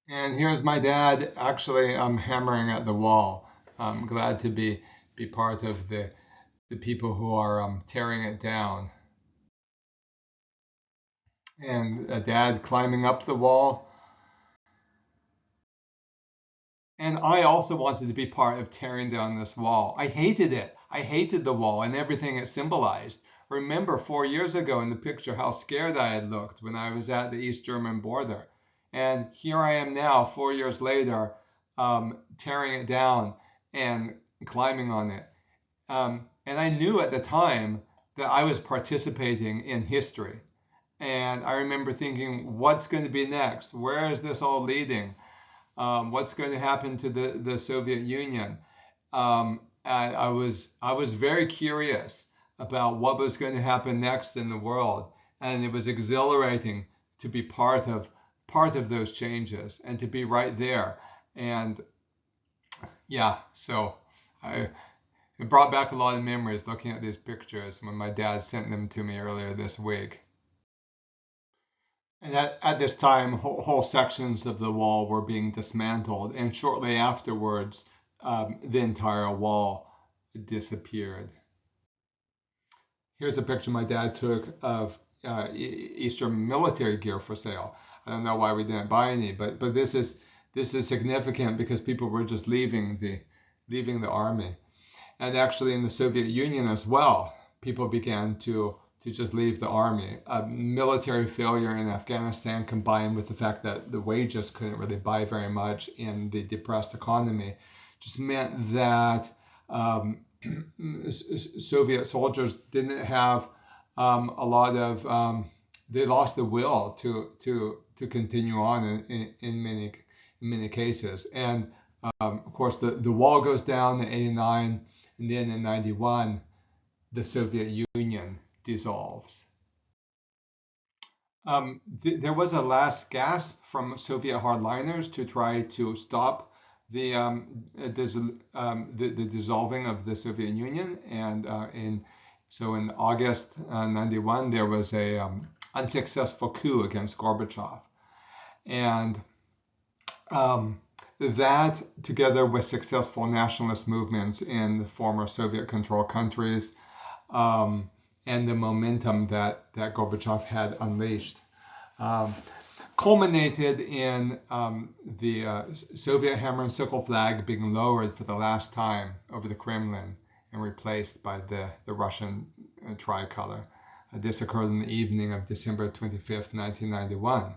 And here's my dad actually hammering at the wall. I'm glad to be part of the people who are tearing it down. And a dad climbing up the wall. And I also wanted to be part of tearing down this wall. I hated it. I hated the wall and everything it symbolized. Remember 4 years ago in the picture how scared I had looked when I was at the East German border. And here I am now, 4 years later, tearing it down and climbing on it. And I knew at the time that I was participating in history. And I remember thinking, what's going to be next? Where is this all leading? What's going to happen to the Soviet Union? And I was very curious about what was going to happen next in the world. And it was exhilarating to be part of those changes and to be right there. And yeah, so it brought back a lot of memories looking at these pictures when my dad sent them to me earlier this week. And at this time, whole sections of the wall were being dismantled, and shortly afterwards, the entire wall disappeared. Here's a picture my dad took of Eastern military gear for sale. I don't know why we didn't buy any, but this is significant because people were just leaving the army, and actually in the Soviet Union as well, people began to just leave the army. Military failure in Afghanistan combined with the fact that the wages couldn't really buy very much in the depressed economy just meant that Soviet soldiers didn't have a lot of they lost the will to continue on in many cases. And of course, the wall goes down in '89, and then in '91, the Soviet Union dissolves. There was a last gasp from Soviet hardliners to try to stop the dissolving of the Soviet Union, and in August '91 there was a unsuccessful coup against Gorbachev, and that, together with successful nationalist movements in the former Soviet-controlled countries, and the momentum that Gorbachev had unleashed, culminated in the Soviet hammer and sickle flag being lowered for the last time over the Kremlin and replaced by the Russian tricolor. This occurred on the evening of December 25th, 1991.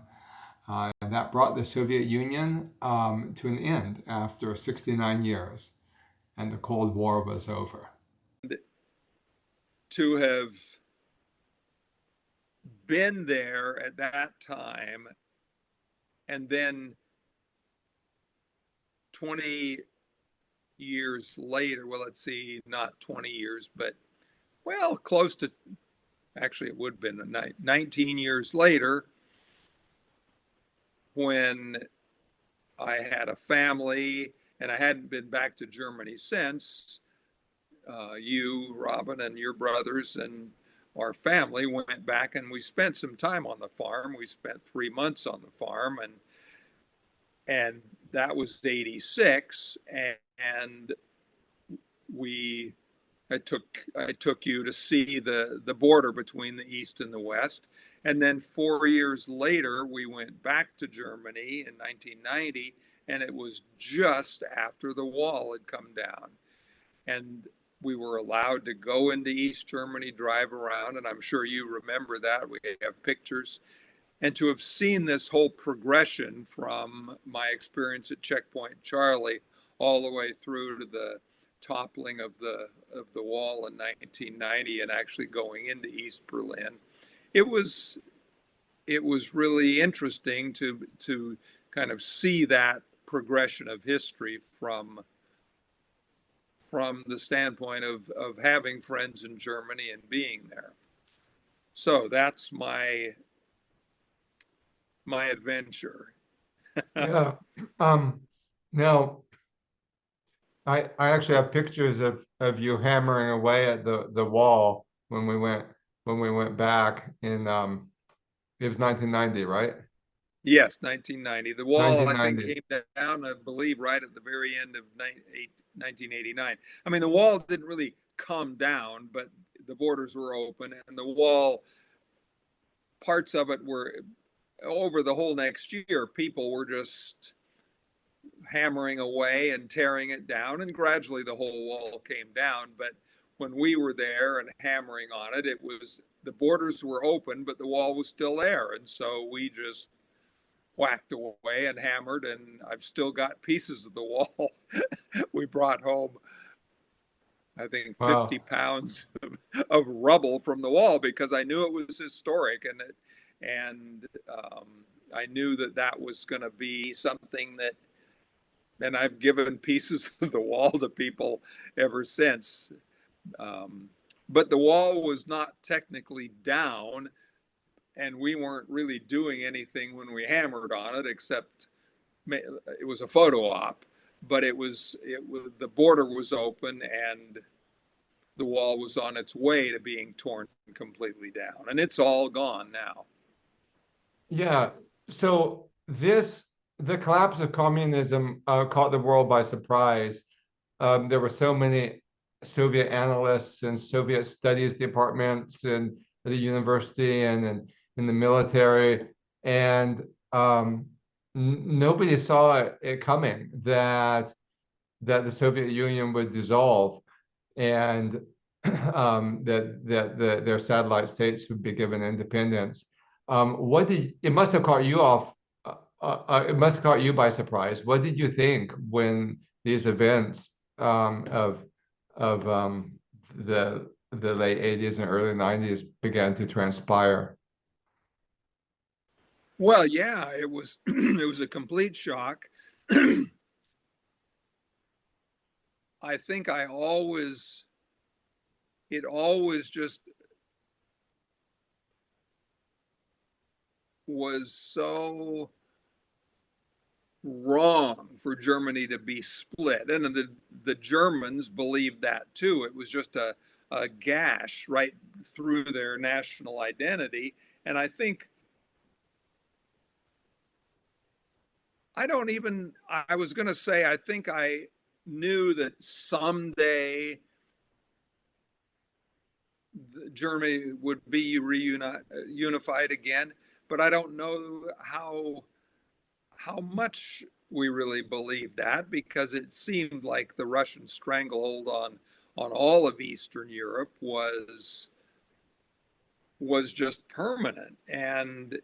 And that brought the Soviet Union to an end after 69 years, and the Cold War was over. To have been there at that time, and then 20 years later, well, let's see, not 20 years, but well, close to, actually it would have been 19 years later, when I had a family and I hadn't been back to Germany since. You, Robin, and your brothers and our family went back, and we spent some time on the farm. We spent 3 months on the farm, and that was '86. And I took you to see the border between the East and the West. And then 4 years later, we went back to Germany in 1990, and it was just after the wall had come down. And we were allowed to go into East Germany, drive around, and I'm sure you remember that. We have pictures. And to have seen this whole progression from my experience at Checkpoint Charlie all the way through to the toppling of the wall in 1990 and actually going into East Berlin, it was really interesting to kind of see that progression of history from the standpoint of having friends in Germany and being there. So that's my adventure. Yeah. Now, I actually have pictures of you hammering away at the wall when we went back in it was 1990, right? Yes, 1990. The wall, I think, 1990. came down, I believe, right at the very end of 1989. I mean, the wall didn't really come down, but the borders were open, and the wall, parts of it were, over the whole next year, people were just hammering away and tearing it down, and gradually the whole wall came down. But when we were there and hammering on it, the borders were open, but the wall was still there. And so we just whacked away and hammered, and I've still got pieces of the wall. We brought home, I think, 50 pounds of rubble from the wall, because I knew it was historic, and I knew that was going to be something that, and I've given pieces of the wall to people ever since. But the wall was not technically down, and we weren't really doing anything when we hammered on it, except it was a photo op. But the border was open, and the wall was on its way to being torn completely down, and it's all gone now. Yeah. So the collapse of communism caught the world by surprise. There were so many Soviet analysts and Soviet studies departments and the university and in the military, and nobody saw it coming that the Soviet Union would dissolve, and that their satellite states would be given independence. It must have caught you off. It must have caught you by surprise. What did you think when these events of of the late 80s and early 90s began to transpire. Well, yeah, it was it was a complete shock. I think it always just was so wrong for Germany to be split. And the Germans believed that too. It was just a gash right through their national identity. And I was going to say, I think I knew that someday Germany would be reunified again, but I don't know how much we really believed that, because it seemed like the Russian stranglehold on all of Eastern Europe was just permanent, and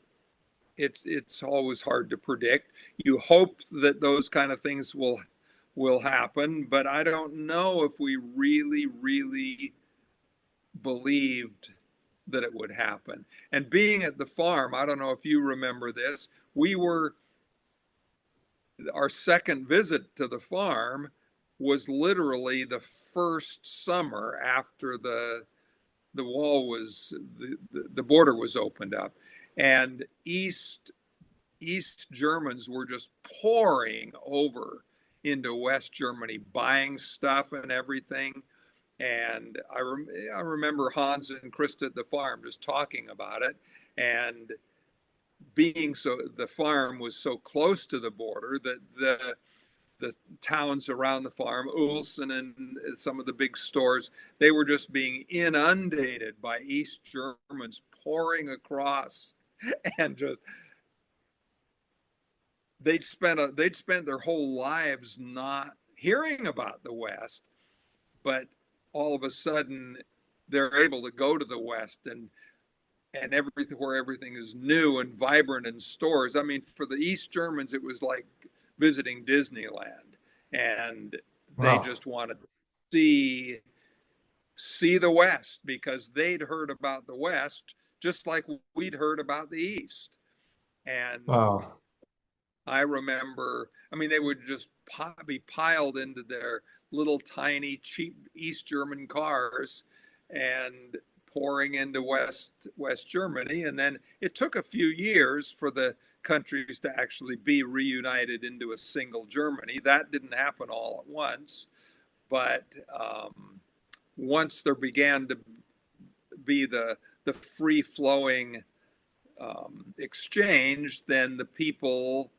it's always hard to predict. You hope that those kind of things will happen, but I don't know if we really believed that it would happen. And being at the farm, I don't know if you remember this, we were our second visit to the farm was literally the first summer after the wall was the border was opened up, and East Germans were just pouring over into West Germany, buying stuff and everything. And I remember Hans and Krista at the farm just talking about it, and the farm was so close to the border that the towns around the farm, Ulsan and some of the big stores, they were just being inundated by East Germans pouring across, and just they'd spent their whole lives not hearing about the West, but all of a sudden they're able to go to the West and everything, where everything is new and vibrant in stores. I mean, for the East Germans, it was like visiting Disneyland, and they Wow. just wanted to see the West, because they'd heard about the West just like we'd heard about the East. And Wow. I remember, I mean, they would just be piled into their little tiny cheap East German cars and pouring into West Germany. And then it took a few years for the countries to actually be reunited into a single Germany. That didn't happen all at once, but once there began to be the free flowing exchange, then the people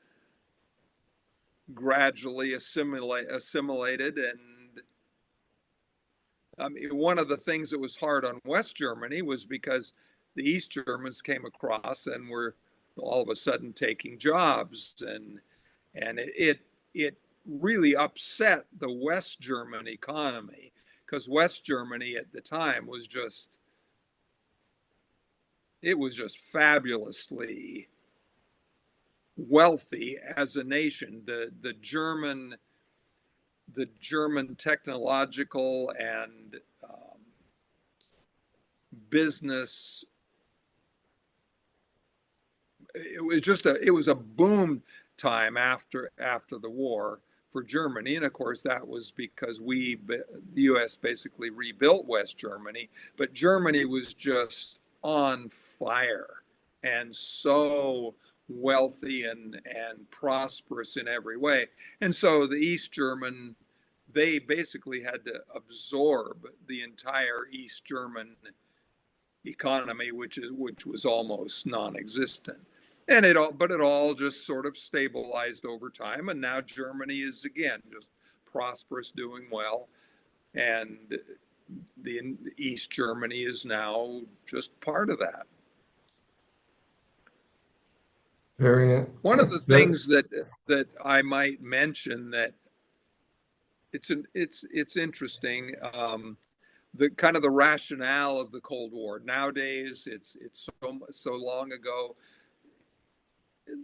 gradually assimilated. And I mean, one of the things that was hard on West Germany was because the East Germans came across and were all of a sudden taking jobs, and it really upset the West German economy, because West Germany at the time was just fabulously wealthy as a nation. The German technological and business, it was a boom time after the war for Germany. And of course that was because the US basically rebuilt West Germany, but Germany was just on fire and so wealthy and prosperous in every way. And so the East German, they basically had to absorb the entire East German economy, which was almost non-existent. And it all just sort of stabilized over time, and now Germany is again just prosperous, doing well, and the East Germany is now just part of that. One of the things that I might mention that it's interesting, the kind of the rationale of the Cold War. Nowadays, it's so long ago.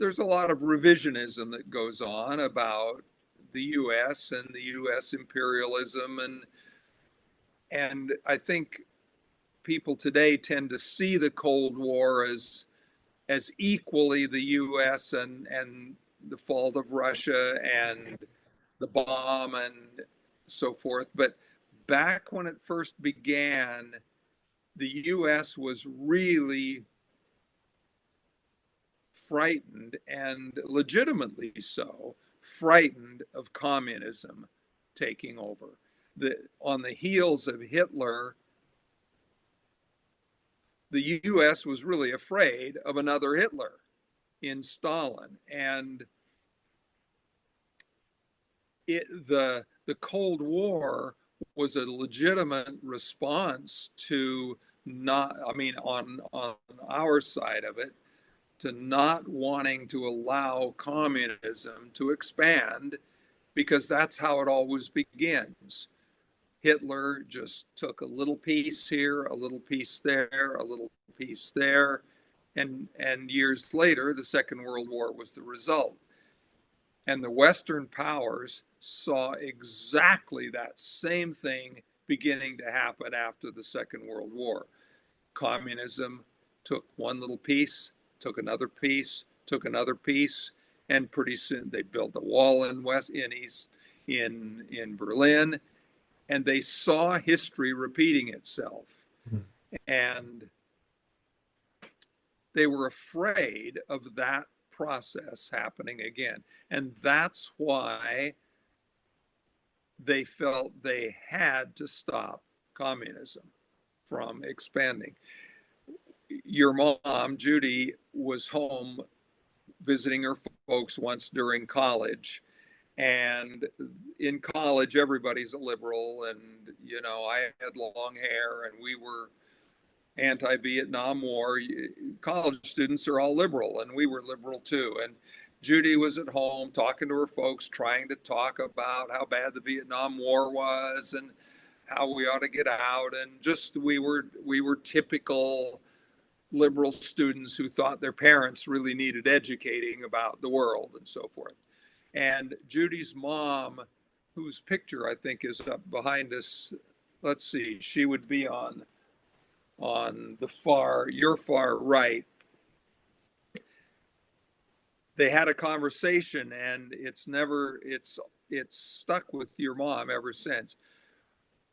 There's a lot of revisionism that goes on about the U.S. and the U.S. imperialism, And I think people today tend to see the Cold War as equally the U.S. and the fall of Russia and the bomb and so forth. But back when it first began, the U.S. was really frightened, and legitimately so, frightened of communism taking over. On the heels of Hitler, the U.S. was really afraid of another Hitler in Stalin, and the Cold War was a legitimate response to not, I mean, on our side of it, to not wanting to allow communism to expand, because that's how it always begins. Hitler just took a little piece here, a little piece there, a little piece there, and years later, the Second World War was the result. And the Western powers saw exactly that same thing beginning to happen after the Second World War. Communism took one little piece, took another piece, took another piece, and pretty soon they built a wall in Berlin, and they saw history repeating itself. Mm-hmm. And they were afraid of that process happening again. And that's why they felt they had to stop communism from expanding. Your mom, Judy, was home visiting her folks once during college. And in college, everybody's a liberal. And, you know, I had long hair and we were anti-Vietnam War. College students are all liberal, and we were liberal too. And Judy was at home talking to her folks, trying to talk about how bad the Vietnam War was and how we ought to get out. And just we were typical liberal students who thought their parents really needed educating about the world and so forth. And Judy's mom, whose picture I think is up behind us, let's see, she would be on your far right. They had a conversation, and it's stuck with your mom ever since.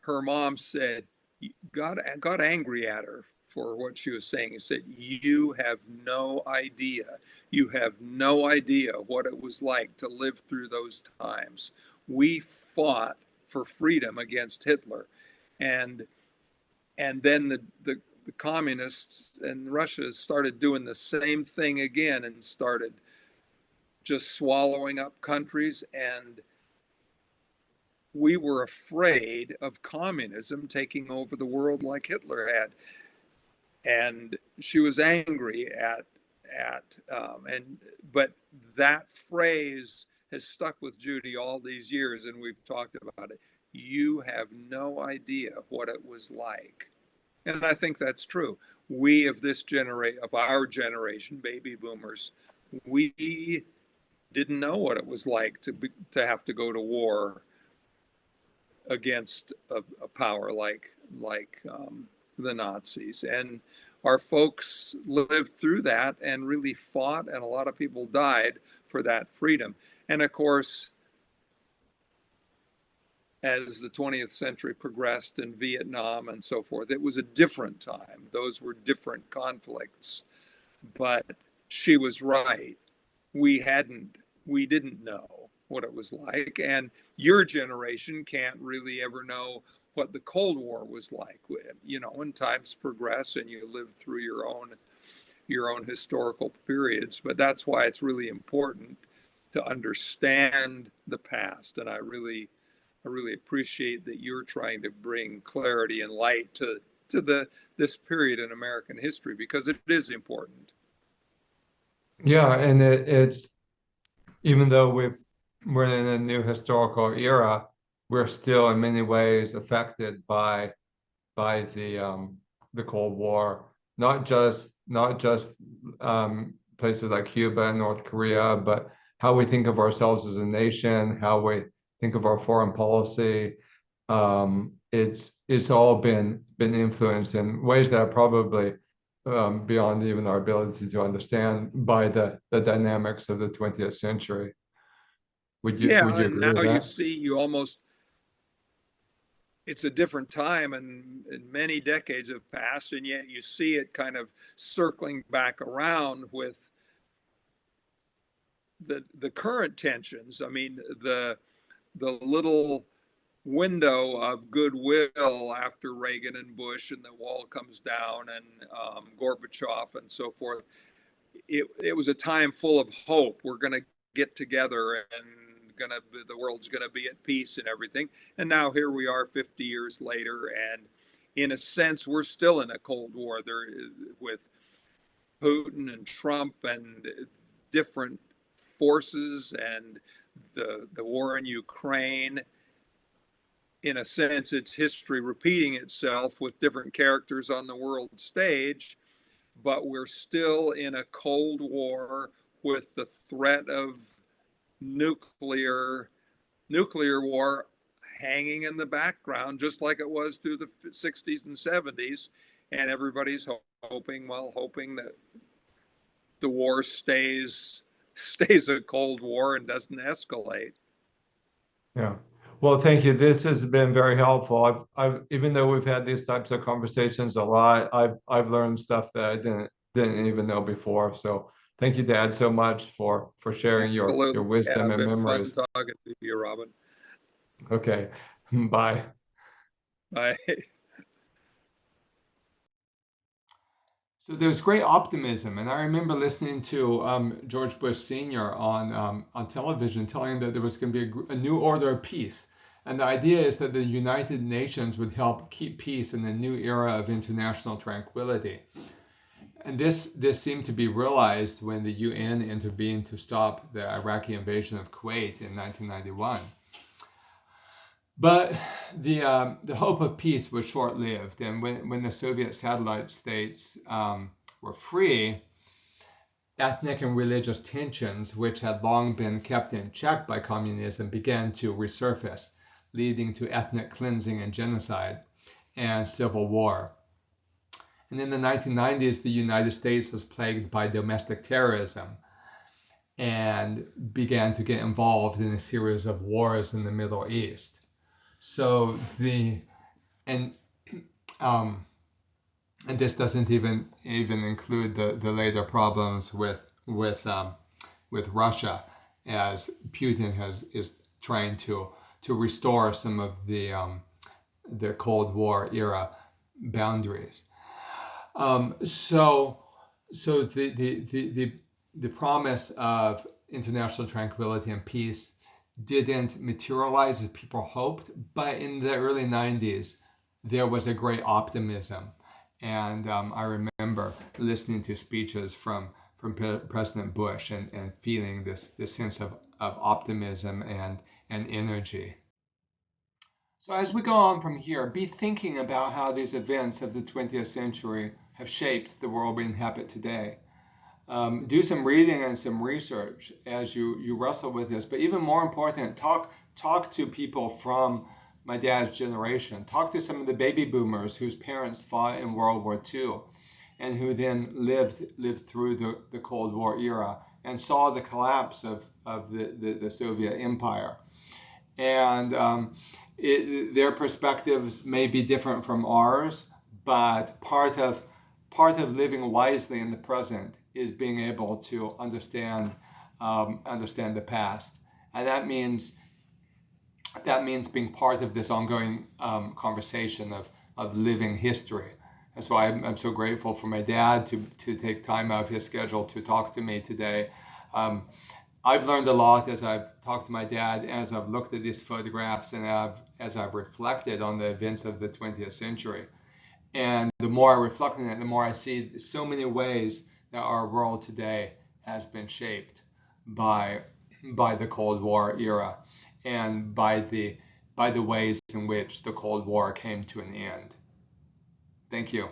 Her mom said, got angry at her for what she was saying. He said, you have no idea. You have no idea what it was like to live through those times. We fought for freedom against Hitler. And then the communists in Russia started doing the same thing again and started just swallowing up countries. And we were afraid of communism taking over the world like Hitler had. And she was angry but that phrase has stuck with Judy all these years, and we've talked about it. You have no idea what it was like. And I think that's true. We of our generation, baby boomers, we didn't know what it was like to have to go to war against a power like the Nazis. And our folks lived through that and really fought, and a lot of people died for that freedom. And of course, as the 20th century progressed in Vietnam and so forth, it was a different time. Those were different conflicts. But she was right. We didn't know what it was like. And your generation can't really ever know what the Cold War was like. You know, when times progress and you live through your own historical periods. But that's why it's really important to understand the past. And I really appreciate that you're trying to bring clarity and light to this period in American history, because it is important. Yeah, and it's even though we're in a new historical era, we're still in many ways affected by the Cold War. Not just places like Cuba and North Korea, but how we think of ourselves as a nation, how we think of our foreign policy. it's all been influenced in ways that are probably beyond even our ability to understand by the dynamics of the 20th century. Would Yeah, you and agree with now you that? see, it's a different time, and many decades have passed, and yet you see it kind of circling back around with the current tensions. I mean, the little window of goodwill after Reagan and Bush and the wall comes down and Gorbachev and so forth. It was a time full of hope. We're going to get together and the world's going to be at peace and everything. And now here we are 50 years later, and in a sense, we're still in a Cold War there with Putin and Trump and different forces and the war in Ukraine. In a sense, it's history repeating itself with different characters on the world stage, but we're still in a Cold War with the threat of nuclear war hanging in the background, just like it was through the 60s and 70s. And everybody's hoping that the war stays a Cold War and doesn't escalate. Yeah. Well, thank you. This has been very helpful. I've even though we've had these types of conversations a lot, I've learned stuff that I didn't even know before. So thank you, Dad, so much for sharing your Absolutely. Yeah, wisdom it's and been fun memories. talking to you, Robin. Okay. Bye. Bye. So there's great optimism, and I remember listening to George Bush Sr. On television, telling that there was going to be a new order of peace, and the idea is that the United Nations would help keep peace in the new era of international tranquility. And this seemed to be realized when the UN intervened to stop the Iraqi invasion of Kuwait in 1991. But the hope of peace was short-lived, and when the Soviet satellite states were free, ethnic and religious tensions, which had long been kept in check by communism, began to resurface, leading to ethnic cleansing and genocide and civil war. And in the 1990s, the United States was plagued by domestic terrorism and began to get involved in a series of wars in the Middle East. So and this doesn't even include the later problems with Russia, as Putin is trying to restore some of the Cold War era boundaries. So the promise of international tranquility and peace didn't materialize as people hoped, but in the early 90s, there was a great optimism. And I remember listening to speeches from President Bush and feeling this sense of optimism and energy. So as we go on from here, be thinking about how these events of the 20th century have shaped the world we inhabit today. Do some reading and some research as you wrestle with this. But even more important, talk to people from my dad's generation. Talk to some of the baby boomers whose parents fought in World War II and who then lived through the Cold War era and saw the collapse of the Soviet Empire. And their perspectives may be different from ours, but part of living wisely in the present is being able to understand the past, and that means being part of this ongoing conversation of living history. That's why I'm so grateful for my dad to take time out of his schedule to talk to me today. I've learned a lot as I've talked to my dad, as I've looked at these photographs, and as I've reflected on the events of the 20th century. And the more I reflect on it, the more I see so many ways that our world today has been shaped by the Cold War era and by the ways in which the Cold War came to an end. Thank you.